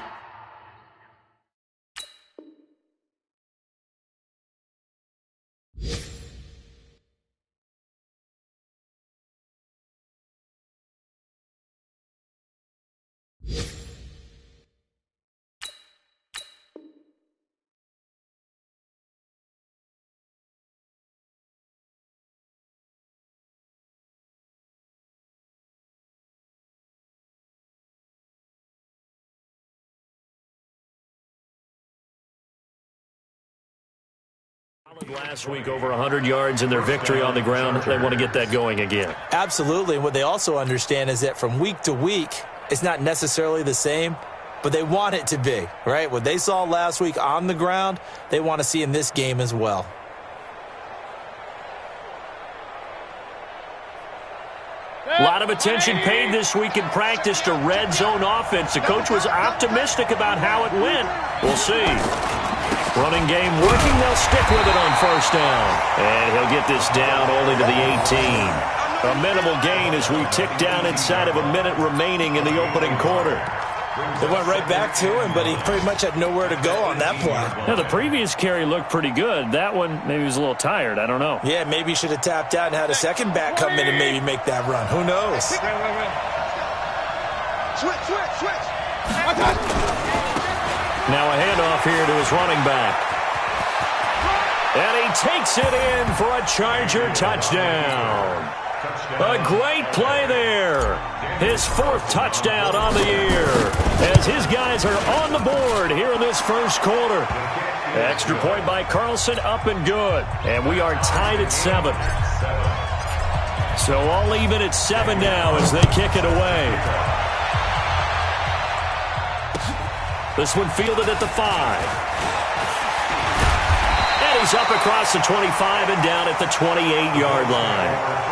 Last week, over 100 yards in their victory on the ground. They want to get that going again. Absolutely. And what they also understand is that from week to week, it's not necessarily the same, but they want it to be, right? What they saw last week on the ground, they want to see in this game as well. A lot of attention paid this week in practice to red zone offense. The coach was optimistic about how it went. We'll see. Running game working. They'll stick with it on 1st down. And he'll get this down only to the 18. A minimal gain as we tick down inside of a minute remaining in the opening quarter. They went right back to him, but he pretty much had nowhere to go on that play. Yeah, the previous carry looked pretty good. That one, maybe he was a little tired. I don't know. Yeah, maybe he should have tapped out and had a second back come in and maybe make that run. Who knows? Switch. Now a handoff here to his running back. And he takes it in for a Charger touchdown. A great play there. His 4th touchdown on the year as his guys are on the board here in this first quarter. Extra point by Carlson, up and good. And we are tied at 7. So all even at 7 now as they kick it away. This one fielded at the 5. And he's up across the 25 and down at the 28-yard line.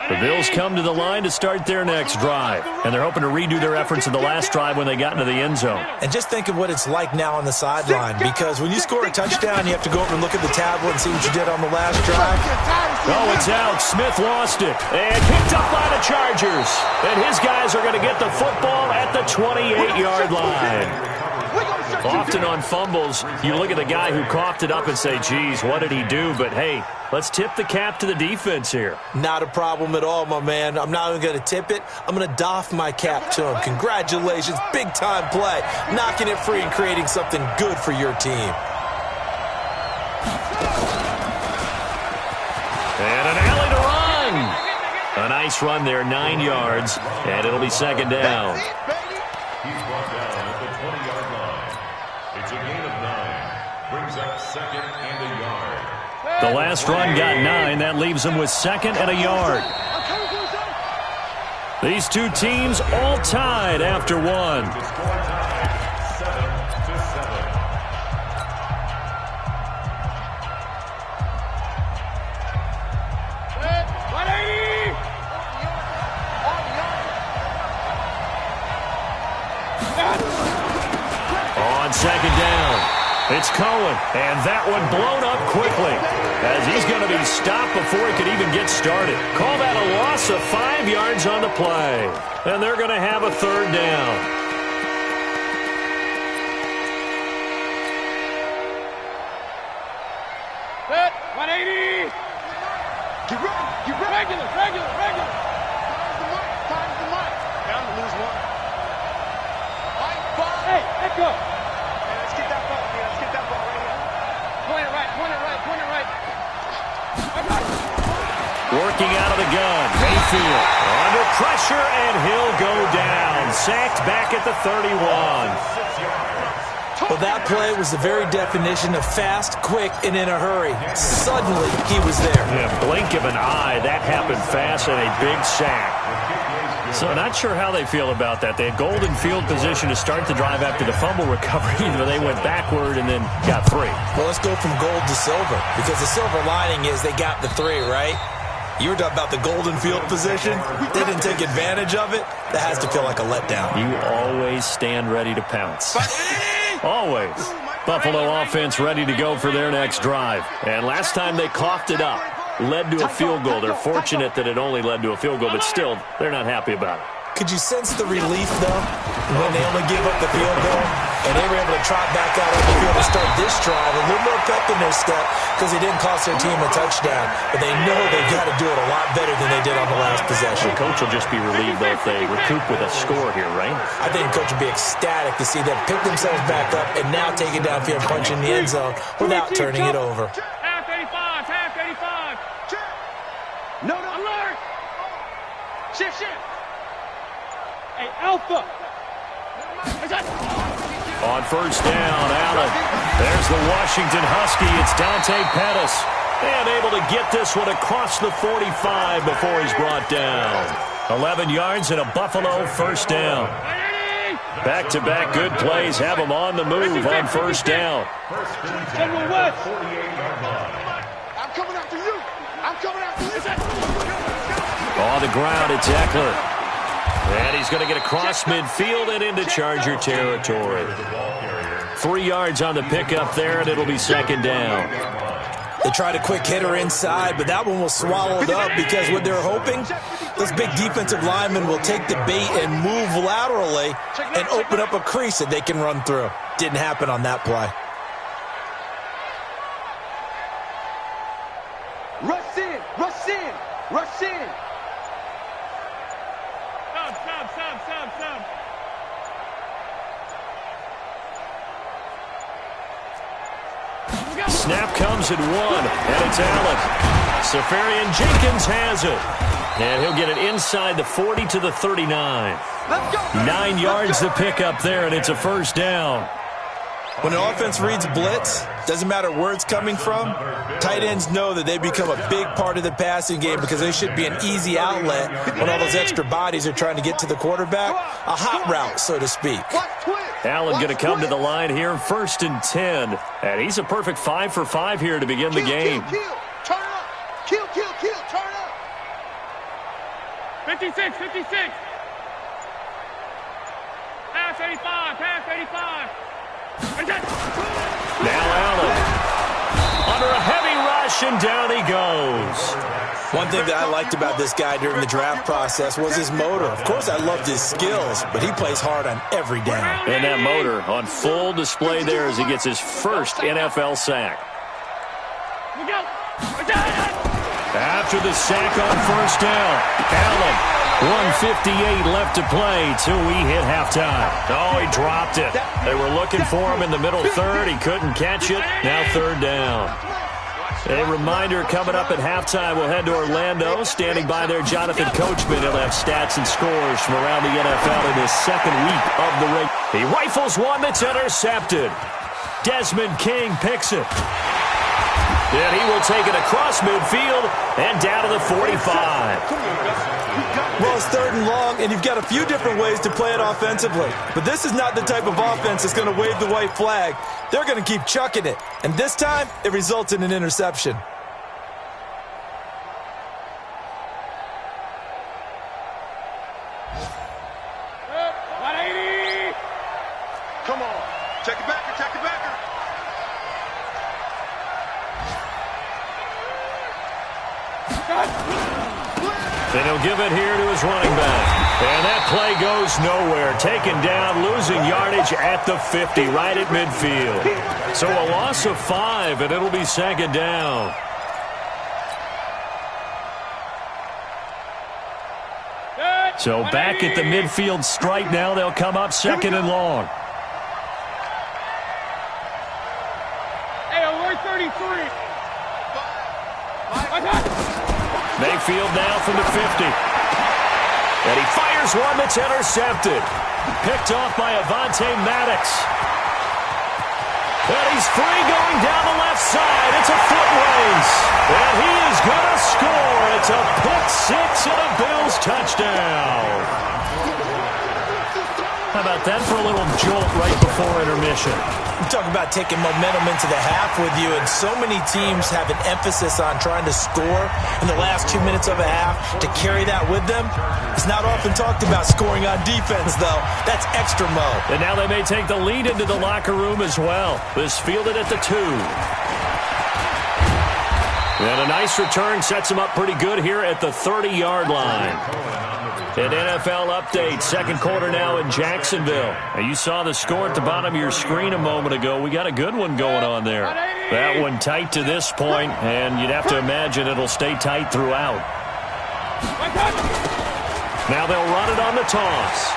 The Bills come to the line to start their next drive, and they're hoping to redo their efforts in the last drive when they got into the end zone. And just think of what it's like now on the sideline, because when you score a touchdown, you have to go over and look at the tablet and see what you did on the last drive. Oh, it's out. Smith lost it. And picked up by the Chargers. And his guys are going to get the football at the 28-yard line. Often on fumbles, you look at the guy who coughed it up and say, geez, what did he do? But, hey, let's tip the cap to the defense here. Not a problem at all, my man. I'm not even going to tip it. I'm going to doff my cap to him. Congratulations. Big-time play. Knocking it free and creating something good for your team. And an alley to run. A nice run there, 9 yards, and it'll be second down. He's brought down at the 20-yard line. It's a gain of 9. Brings up second and a yard. The last run got 9. That leaves them with second and a yard. These two teams all tied after one. The score tied 7-7. On second down, it's Cohen, and that one blown up quickly as he's going to be stopped before he could even get started. Call that a loss of 5 yards on the play, and they're going to have a third down. Set, 180. Get ready. Regular. Time's the mic. Down to lose one. Hey, let's go. Hey, let's get that ball. Yeah, let's get that ball right here. Point it right. Working out of the gun, Mayfield under pressure, and he'll go down. Sacked back at the 31. Well, that play was the very definition of fast, quick, and in a hurry. Suddenly, he was there. Yeah, blink of an eye. That happened fast and a big sack. So not sure how they feel about that. They had golden field position to start the drive after the fumble recovery, but they went backward and then got 3. Well, let's go from gold to silver, because the silver lining is they got the 3, right? You were talking about the golden field position. They didn't take advantage of it. That has to feel like a letdown. You always stand ready to pounce. Always. Buffalo offense ready to go for their next drive. And last time they coughed it up, led to a field goal. They're fortunate that it only led to a field goal, but still, they're not happy about it. Could you sense the relief, though, when they only gave up the field goal? And they were able to trot back out on the field to start this drive. A little more pep in their step because they didn't cost their team a touchdown. But they know they've got to do it a lot better than they did on the last possession. The coach will just be relieved, though, if they recoup with a score here, right? I think the coach will be ecstatic to see them pick themselves back up and now take it downfield, punch in the end zone without turning it over. Half 85. No, alert. Shift. Hey, Alpha. On first down, Allen. There's the Washington Husky. It's Dante Pettis. And able to get this one across the 45 before he's brought down. 11 yards and a Buffalo first down. Back-to-back good plays have them on the move on first down. I'm coming after you. I'm On the ground, it's Eckler. And he's going to get across midfield and into Charger territory. 3 yards on the pickup there, and it'll be second down. They tried a quick hitter inside, but that one was swallowed up because what they're hoping, those big defensive linemen will take the bait and move laterally and open up a crease that they can run through. Didn't happen on that play. Rush in, rush in, rush in. Stop. Snap comes at 1, and it's Allen. Safarian Jenkins has it. And he'll get it inside the 40 to the 39. 9 yards to pick up there, and it's a first down. When an offense reads blitz, doesn't matter where it's coming from, tight ends know that they become a big part of the passing game because they should be an easy outlet when all those extra bodies are trying to get to the quarterback. A hot route, so to speak. Allen going to come to the line here, 1st and 10. And he's a perfect 5 for 5 here to begin the game. Kill, turn up. Kill, turn up. 56. Pass 85. Now Allen under a heavy rush, and down he goes. One thing that I liked about this guy during the draft process was his motor. Of course, I loved his skills, but he plays hard on every down. And that motor on full display there as he gets his first NFL sack. After the sack on first down, Allen, 1:58 left to play till we hit halftime. Oh, he dropped it. They were looking for him in the middle third. He couldn't catch it. Now third down. A reminder, coming up at halftime, we'll head to Orlando. Standing by there, Jonathan Coachman. He'll have stats and scores from around the NFL in his second week of the race. He rifles one that's intercepted. Desmond King picks it. And he will take it across midfield and down to the 45. Well, it's 3rd and long, and you've got a few different ways to play it offensively. But this is not the type of offense that's going to wave the white flag. They're going to keep chucking it. And this time, it results in an interception. Come on. Check it back. Then he'll give it here to his running back. And that play goes nowhere. Taken down, losing yardage at the 50, right at midfield. So a loss of 5, and it'll be second down. So back at the midfield stripe now. They'll come up 2nd and long. Hey, alert 33. Mayfield now from the 50. And he fires one that's intercepted. Picked off by Avonte Maddox. And he's free going down the left side. It's a foot race. And he is going to score. It's a pick 6 and a Bills touchdown. How about that for a little jolt right before intermission? You talk about taking momentum into the half with you, and so many teams have an emphasis on trying to score in the last 2 minutes of a half. To carry that with them, it's not often talked about scoring on defense, though. That's extra mode. And now they may take the lead into the locker room as well. This fielded at the 2. And a nice return sets him up pretty good here at the 30-yard line. An NFL update, second quarter now in Jacksonville. Now you saw the score at the bottom of your screen a moment ago. We got a good one going on there. That one tight to this point, and you'd have to imagine it'll stay tight throughout. Now they'll run it on the toss.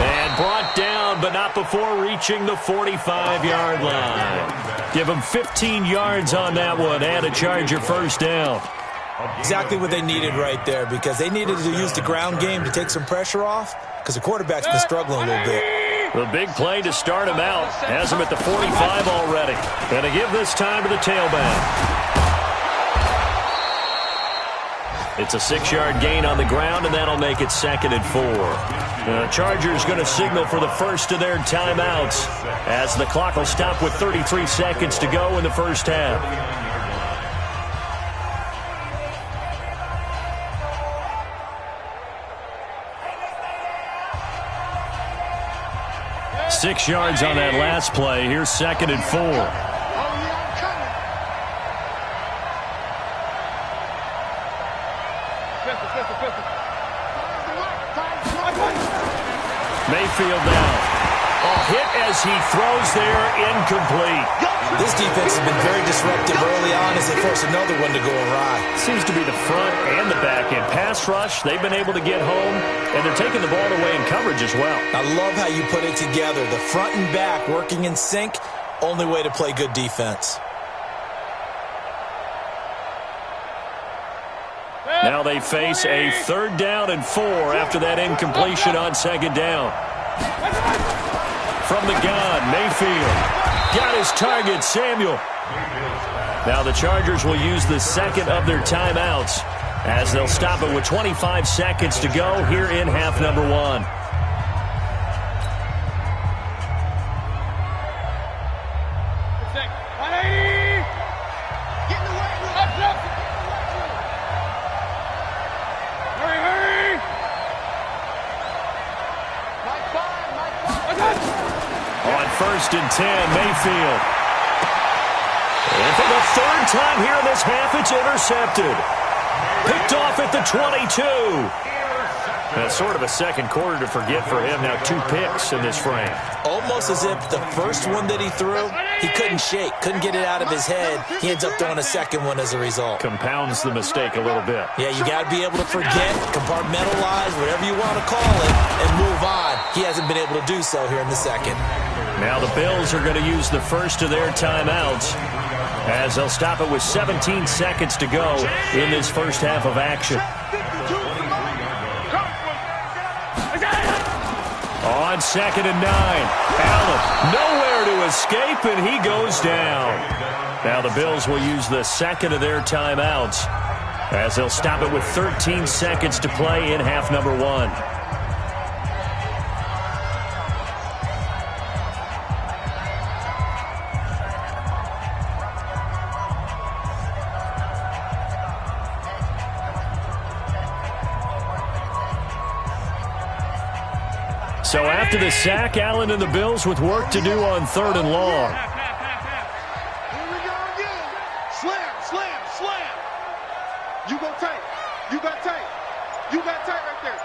And brought down, but not before reaching the 45-yard line. Give them 15 yards on that one and a Charger first down. Exactly what they needed right there, because they needed to use the ground game to take some pressure off, because the quarterback's been struggling a little bit. The big play to start him out has him at the 45 already. And to give this time to the tailback. It's a 6-yard gain on the ground, and that'll make it 2nd and 4. The Chargers going to signal for the first of their timeouts as the clock will stop with 33 seconds to go in the first half. 6 yards on that last play. Here's 2nd and 4. Mayfield now. A hit as he throws there, incomplete. This defense has been very disruptive early on as they force another one to go awry. Seems to be the front and the back end. Pass rush, they've been able to get home, and they're taking the ball away in coverage as well. I love how you put it together. The front and back working in sync, only way to play good defense. Now they face a 3rd down and 4 after that incompletion on 2nd down. From the gun, Mayfield got his target, Samuel. Now the Chargers will use the 2nd of their timeouts as they'll stop it with 25 seconds to go here in half number 1. On 1st and 10, Mayfield. And for the 3rd time here in this half, it's intercepted. Picked off at the 22. That's sort of a second quarter to forget for him. Now 2 picks in this frame. Almost as if the first one that he threw, he couldn't shake, couldn't get it out of his head. He ends up throwing a second one as a result. Compounds the mistake a little bit. Yeah, you got to be able to forget, compartmentalize, whatever you want to call it, and move on. He hasn't been able to do so here in the 2nd. Now the Bills are going to use the first of their timeouts as they'll stop it with 17 seconds to go in this first half of action. On 2nd and 9, Allen nowhere to escape, and he goes down. Now the Bills will use the 2nd of their timeouts as they'll stop it with 13 seconds to play in half number 1. So after the sack, Allen and the Bills with work to do on 3rd and long. Here we go again. Slam, slam, slam. You go tight. You got tight. You got tight right there.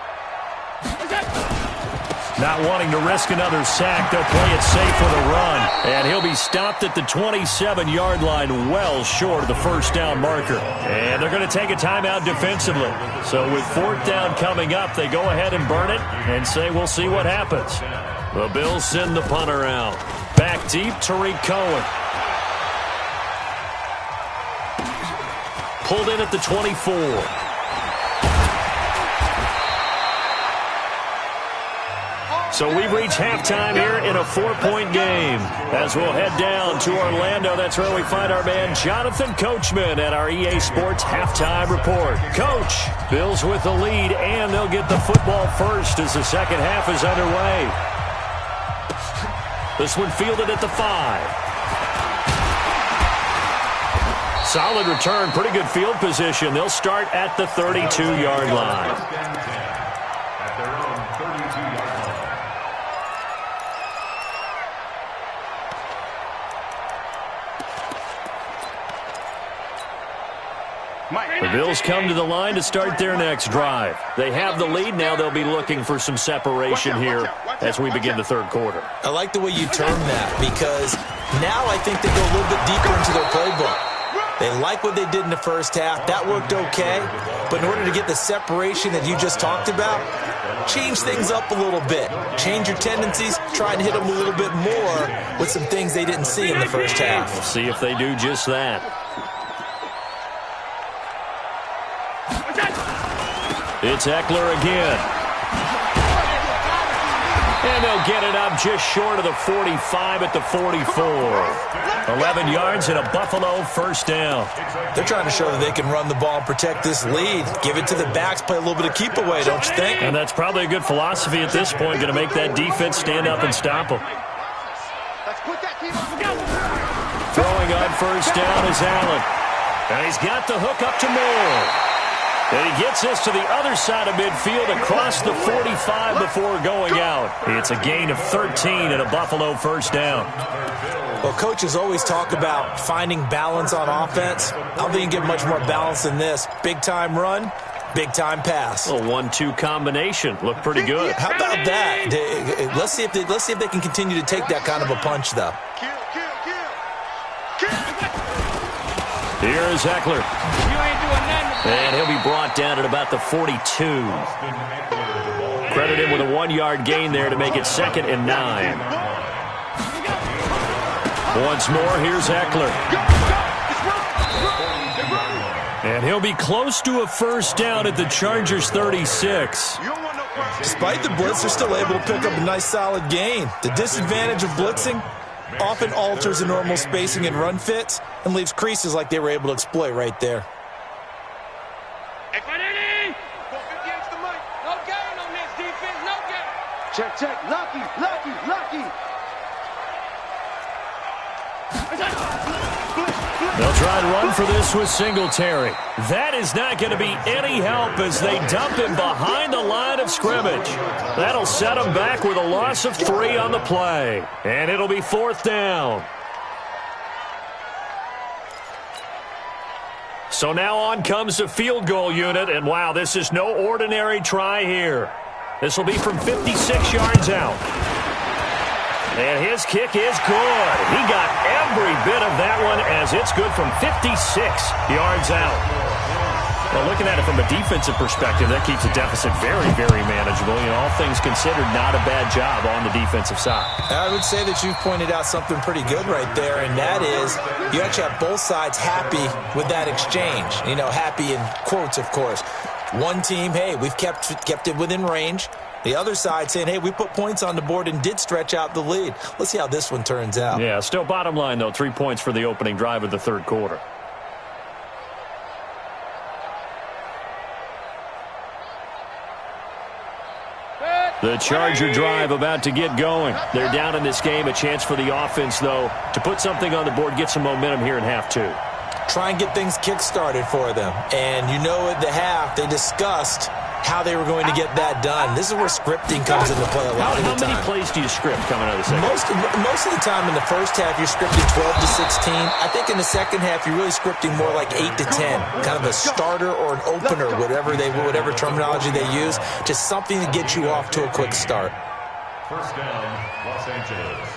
Not wanting to risk another sack, they'll play it safe with a run. And he'll be stopped at the 27-yard line, well short of the first down marker. And they're going to take a timeout defensively. So with 4th down coming up, they go ahead and burn it and say we'll see what happens. The Bills send the punter out. Back deep, Tariq Cohen. Pulled in at the 24. So we've reached halftime here in a 4-point game. As we'll head down to Orlando, that's where we find our man Jonathan Coachman at our EA Sports Halftime Report. Coach, Bills with the lead, and they'll get the football first as the second half is underway. This one fielded at the 5. Solid return, pretty good field position. They'll start at the 32-yard line. The Bills come to the line to start their next drive. They have the lead. Now they'll be looking for some separation here as we begin the 3rd quarter. I like the way you term that because now I think they go a little bit deeper into their playbook. They like what they did in the first half. That worked okay. But in order to get the separation that you just talked about, change things up a little bit. Change your tendencies. Try and hit them a little bit more with some things they didn't see in the first half. We'll see if they do just that. It's Eckler again. And they'll get it up just short of the 45 at the 44. 11 yards and a Buffalo first down. They're trying to show that they can run the ball and protect this lead. Give it to the backs, play a little bit of keep away, don't you think? And that's probably a good philosophy at this point, going to make that defense stand up and stop them. Throwing on first down is Allen. And he's got the hook up to Moore. And he gets this to the other side of midfield across the 45 before going out. It's a gain of 13 and a Buffalo first down. Well, coaches always talk about finding balance on offense. I don't think you can get much more balance than this. Big-time run, big-time pass. A 1-2 combination. Looked pretty good. How about that? Let's see if they can continue to take that kind of a punch, though. Here is Eckler. And he'll be brought down at about the 42. Credit him with a 1-yard gain there to make it 2nd and 9. Once more, here's Eckler. And he'll be close to a first down at the Chargers' 36. Despite the blitz, they're still able to pick up a nice, solid gain. The disadvantage of blitzing often alters the normal spacing and run fits and leaves creases like they were able to exploit right there. Check, check. Lucky. They'll try to run for this with Singletary. That is not going to be any help as they dump him behind the line of scrimmage. That'll set him back with a loss of 3 on the play. And it'll be 4th down. So now on comes the field goal unit. And wow, this is no ordinary try here. This will be from 56 yards out. And his kick is good. He got every bit of that one as it's good from 56 yards out. Well, looking at it from a defensive perspective, that keeps the deficit very, very manageable. You know, all things considered, not a bad job on the defensive side. I would say that you've pointed out something pretty good right there, and that is you actually have both sides happy with that exchange. You know, happy in quotes, of course. One team, hey, we've kept it within range. The other side saying, hey, we put points on the board and did stretch out the lead. Let's see how this one turns out. Yeah, still bottom line, though, 3 points for the opening drive of the third quarter. The Charger drive about to get going. They're down in this game. A chance for the offense, though, to put something on the board, get some momentum here in half 2. Try and get things kick-started for them. And you know at the half, they discussed how they were going to get that done. This is where scripting comes into play a lot of the time. How many plays do you script coming out of the second? Most of the time in the first half, you're scripting 12 to 16. I think in the second half, you're really scripting more like 8 to 10. Kind of a starter or an opener, whatever terminology they use. Just something to get you off to a quick start. First down, Los Angeles.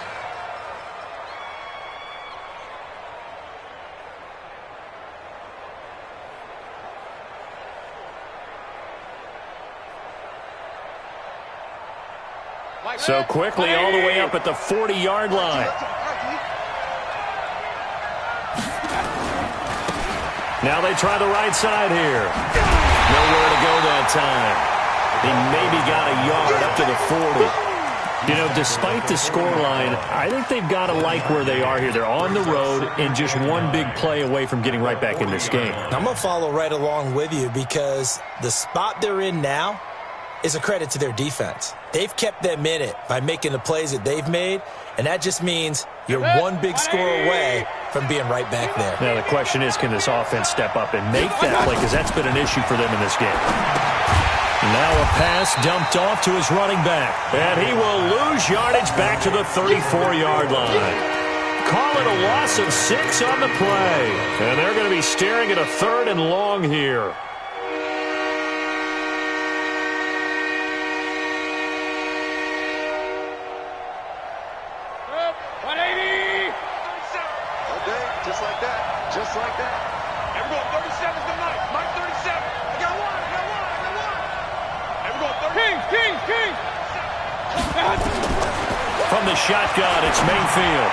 So quickly all the way up at the 40-yard line. Now they try the right side here. Nowhere to go that time. He maybe got a yard up to the 40. You know, despite the scoreline, I think they've got to like where they are here. They're on the road and just one big play away from getting right back in this game. I'm going to follow right along with you because the spot they're in now is a credit to their defense. They've kept them in it by making the plays that they've made, and that just means you're one big score away from being right back there. Now the question is, can this offense step up and make that play? Because that's been an issue for them in this game. Now a pass dumped off to his running back, and he will lose yardage back to the 34-yard line. Call it a loss of 6 on the play, and they're going to be staring at a 3rd and long here. Just like that. And we're going 37's the night. Mike 37. I got one. And we're going 30. King. From the shotgun, it's Mayfield.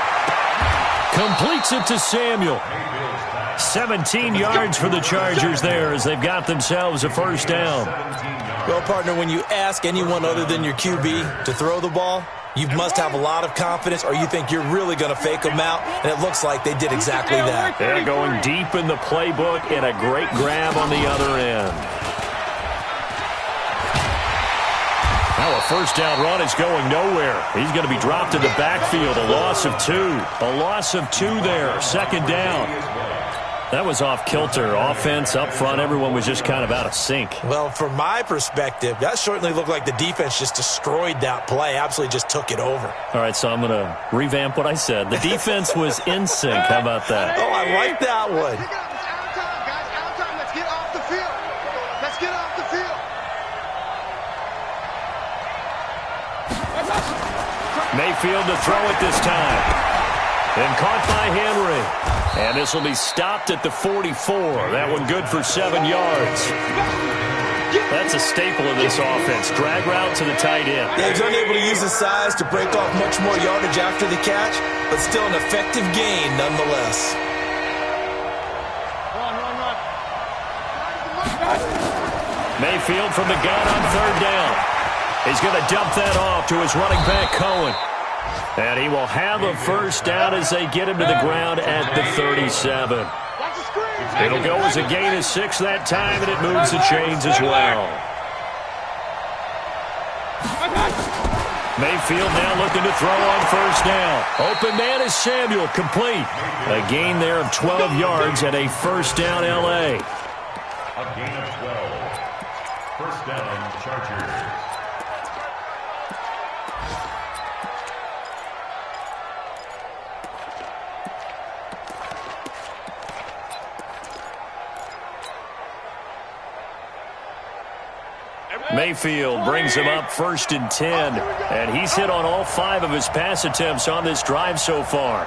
Completes it to Samuel. 17 yards for the Chargers there as they've got themselves a first down. Well, partner, when you ask anyone other than your QB to throw the ball, you must have a lot of confidence or you think you're really going to fake them out, and it looks like they did exactly that. They're going deep in the playbook and a great grab on the other end. Now a first down run is going nowhere. He's going to be dropped in the backfield. A loss of 2. A loss of 2 there. 2nd down. That was off kilter. Offense up front, everyone was just kind of out of sync. Well, from my perspective, that certainly looked like the defense just destroyed that play, absolutely just took it over. All right, so I'm going to revamp what I said. The defense was in sync. How about that? Oh, I like that one. Pick it up. It's out of time, guys. Out of time. Let's get off the field. Let's get off the field. Mayfield to throw it this time. And caught by Henry. And this will be stopped at the 44. That one good for 7 yards. That's a staple of this offense. Drag route to the tight end. Yeah, he's unable to use his size to break off much more yardage after the catch, but still an effective gain nonetheless. Mayfield from the gun on 3rd down. He's going to dump that off to his running back, Cohen. And he will have a 1st down as they get him to the ground at the 37. It'll go as a gain of 6 that time, and it moves the chains as well. Mayfield now looking to throw on 1st down. Open man is Samuel, complete. A gain there of 12 yards and a 1st down, L.A. A gain of 12. 1st down, Chargers. Mayfield brings him up 1st and 10, and he's hit on all 5 of his pass attempts on this drive so far.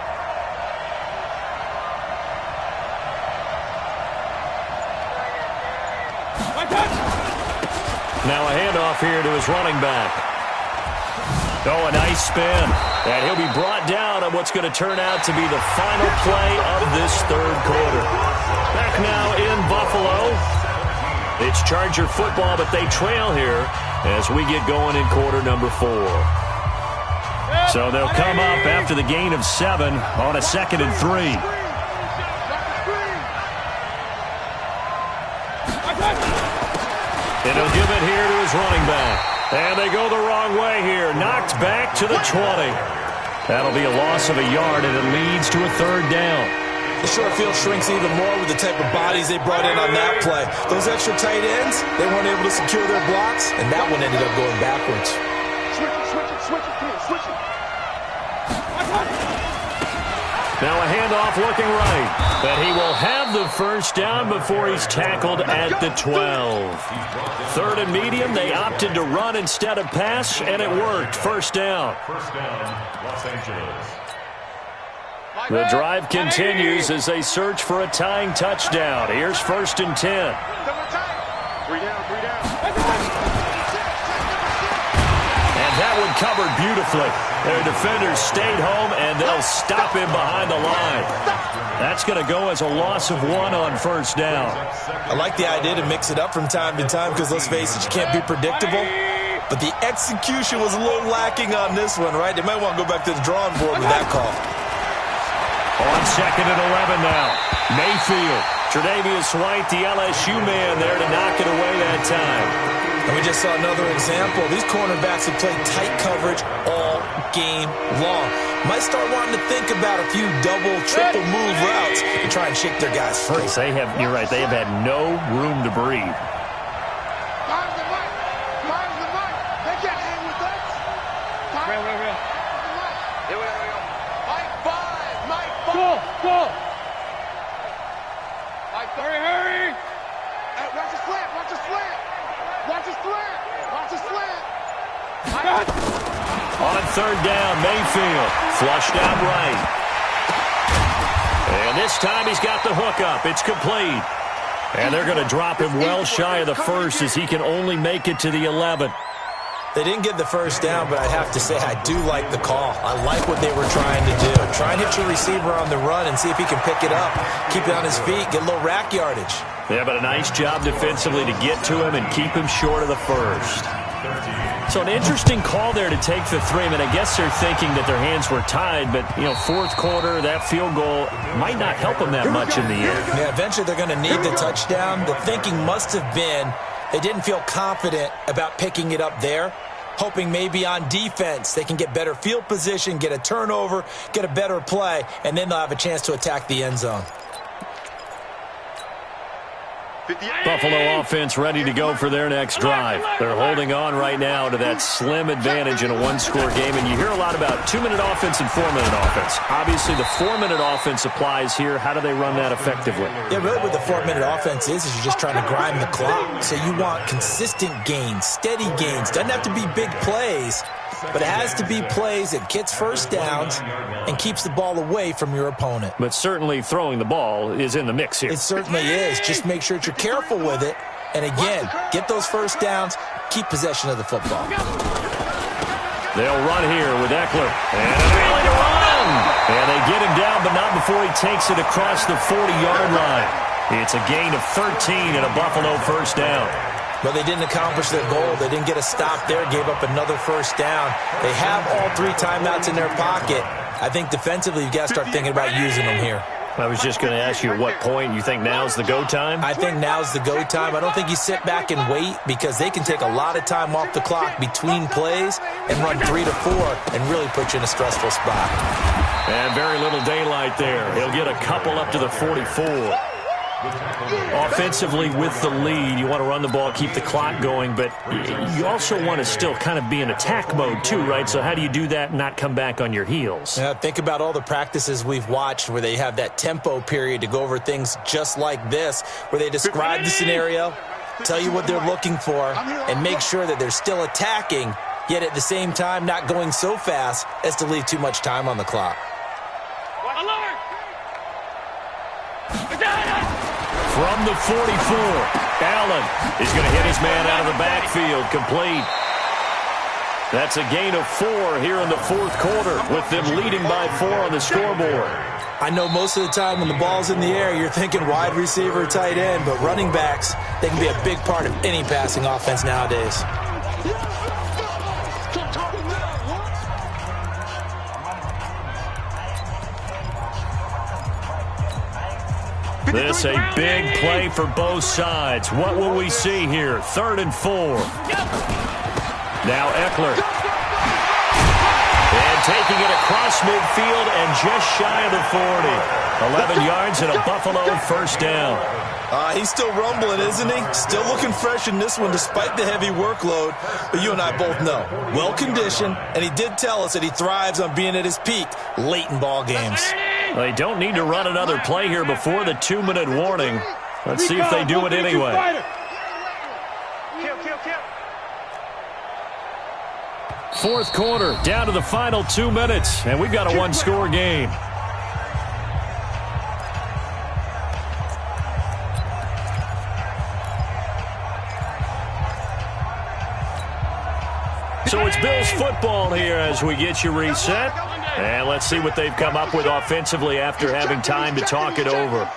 Now a handoff here to his running back. Oh, a nice spin. And he'll be brought down on what's going to turn out to be the final play of this 3rd quarter. Back now in Buffalo. It's Charger football, but they trail here as we get going in quarter number 4. So they'll come up after the gain of 7 on a 2nd and 3. And he'll give it here to his running back. And they go the wrong way here. Knocked back to the 20. That'll be a loss of a yard, and it leads to a 3rd down. The short field shrinks even more with the type of bodies they brought in on that play. Those extra tight ends, they weren't able to secure their blocks, and that one ended up going backwards. Switch it. Come on, switch it. Now a handoff looking right. But he will have the 1st down before he's tackled at the 12. 3rd and medium, they opted to run instead of pass, and it worked. 1st down. 1st down, Los Angeles. The drive continues as they search for a tying touchdown. Here's 1st and 10. 3 down. And that one covered beautifully. Their defenders stayed home, and they'll stop him behind the line. That's going to go as a loss of 1 on 1st down. I like the idea to mix it up from time to time because, let's face it, you can't be predictable. But the execution was a little lacking on this one, right? They might want to go back to the drawing board with that call. On 2nd and 11 now. Mayfield. Tre'Davious White, the LSU man, there to knock it away that time. And we just saw another example. These cornerbacks have played tight coverage all game long. Might start wanting to think about a few double, triple move routes to try and shake their guys free. You're right. They have had no room to breathe. Miles the mic. They can't hang with us. Real. Here we go. Mike 5. Go. Mike 3. Hurry. Hey, watch the slant. On 3rd down, Mayfield flushed out right. And this time he's got the hook up. It's complete. And they're going to drop him well shy of the 1st as he can only make it to the 11. They didn't get the 1st down, but I have to say I do like the call. I like what they were trying to do. Try and hit your receiver on the run and see if he can pick it up. Keep it on his feet, get a little rack yardage. Yeah, but a nice job defensively to get to him and keep him short of the 1st. So an interesting call there to take the 3. I mean, I guess they're thinking that their hands were tied, but, 4th quarter, that field goal might not help them that much in the end. Yeah, eventually they're going to need the touchdown. The thinking must have been they didn't feel confident about picking it up there, hoping maybe on defense they can get better field position, get a turnover, get a better play, and then they'll have a chance to attack the end zone. Buffalo offense ready to go for their next drive. They're holding on right now to that slim advantage in a one-score game, and you hear a lot about 2-minute offense and 4-minute offense. Obviously, the 4-minute offense applies here. How do they run that effectively? Yeah, really what the 4-minute offense is you're just trying to grind the clock. So you want consistent gains, steady gains. Doesn't have to be big plays, but it has to be plays that gets first downs and keeps the ball away from your opponent. But certainly throwing the ball is in the mix here. It certainly is. Just make sure that you're careful with it. And again, get those first downs, keep possession of the football. They'll run here with Eckler. And an alley to run. And they get him down, but not before he takes it across the 40-yard line. It's a gain of 13 and a Buffalo first down. But they didn't accomplish their goal. They didn't get a stop there, gave up another first down. They have all 3 timeouts in their pocket. I think defensively you've got to start thinking about using them here. I was just going to ask you at what point you think now's the go time? I think now's the go time. I don't think you sit back and wait because they can take a lot of time off the clock between plays and run 3 to 4 and really put you in a stressful spot. And very little daylight there. He'll get a couple up to the 44. Offensively with the lead, you want to run the ball, keep the clock going, but you also want to still kind of be in attack mode too, right? So how do you do that and not come back on your heels? Yeah, think about all the practices we've watched where they have that tempo period to go over things just like this, where they describe the scenario, tell you what they're looking for, and make sure that they're still attacking, yet at the same time not going so fast as to leave too much time on the clock. From the 44, Allen is going to hit his man out of the backfield, complete. That's a gain of 4 here in the fourth quarter, with them leading by 4 on the scoreboard. I know most of the time when the ball's in the air, you're thinking wide receiver, tight end, but running backs, they can be a big part of any passing offense nowadays. This a big play for both sides. What will we see here? 3rd and 4. Now Eckler. And taking it across midfield and just shy of the 40. 11 yards and a Buffalo first down. He's still rumbling, isn't he? Still looking fresh in this one despite the heavy workload. But you and I both know, well-conditioned, and he did tell us that he thrives on being at his peak late in ball games. They don't need to run another play here before the 2-minute warning. Let's see if they do it anyway. Fourth quarter, down to the final 2 minutes, and we've got a one-score game. So it's Bills football here as we get you reset. And let's see what they've come up with offensively after having time to talk it over.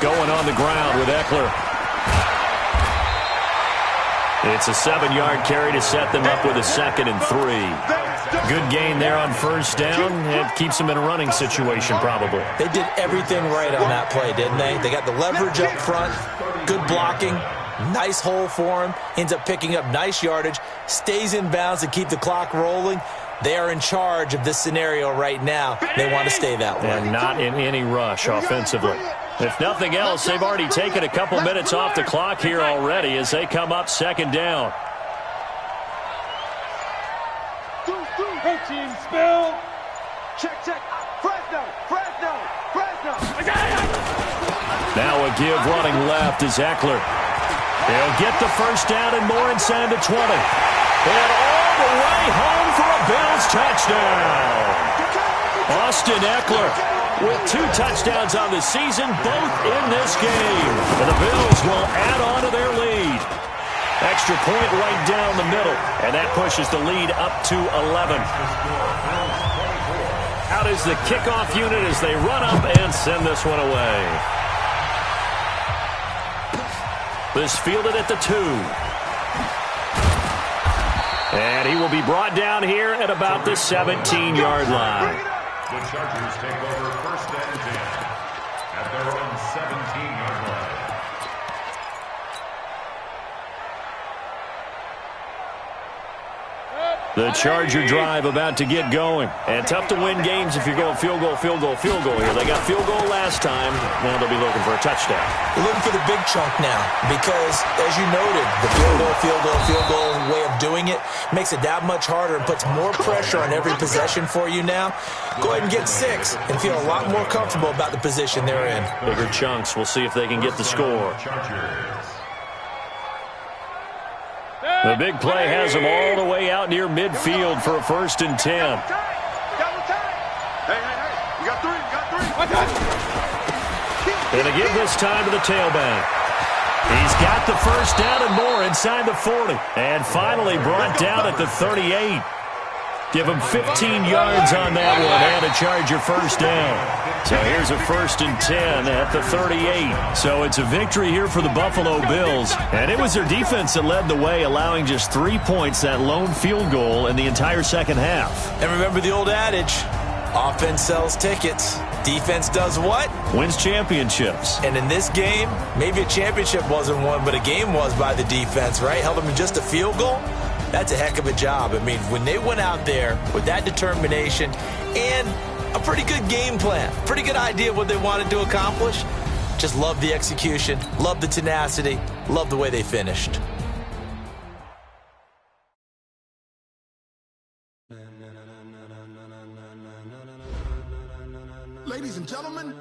Going on the ground with Eckler. It's a 7-yard carry to set them up with a 2nd and 3. Good gain there on first down. It keeps them in a running situation probably. They did everything right on that play, didn't they? They got the leverage up front, good blocking, nice hole for him, ends up picking up nice yardage, stays in bounds to keep the clock rolling. They are in charge of this scenario right now. They want to stay that way. And not in any rush offensively. If nothing else, they've already taken a couple minutes off the clock here already as they come up 2nd down. Hey, team, spill. Check. Fresno. Now a give running left is Eckler. He'll get the first down and more inside the 20. And all the way home for a Bills touchdown. Austin Eckler with 2 touchdowns on the season, both in this game. And the Bills will add on to their lead. Extra point right down the middle, and that pushes the lead up to 11. Out is the kickoff unit as they run up and send this one away. This fielded at the 2. And he will be brought down here at about the 17-yard line. The Chargers take over 1st and 10 at their own 17-yard line. The Charger drive about to get going. And tough to win games if you're going field goal, field goal, field goal here. They got field goal last time. Now they'll be looking for a touchdown. They're looking for the big chunk now because, as you noted, the field goal way of doing it makes it that much harder and puts more pressure on every possession for you now. Go ahead and get 6 and feel a lot more comfortable about the position they're in. Bigger chunks. We'll see if they can get the score. The big play has them all the way out near midfield for a 1st and 10. Hey, you got 3, And they give this time to the tailback. He's got the first down and more inside the 40. And finally brought down at the 38. Give him 15 yards on that one and a Charger first down. So here's a 1st and 10 at the 38. So it's a victory here for the Buffalo Bills. And it was their defense that led the way, allowing just 3 points, that lone field goal in the entire second half. And remember the old adage, offense sells tickets. Defense does what? Wins championships. And in this game, maybe a championship wasn't won, but a game was by the defense, right? Held them in just a field goal. That's a heck of a job. I mean, when they went out there with that determination and a pretty good game plan, pretty good idea of what they wanted to accomplish, just love the execution, love the tenacity, love the way they finished. Ladies and gentlemen,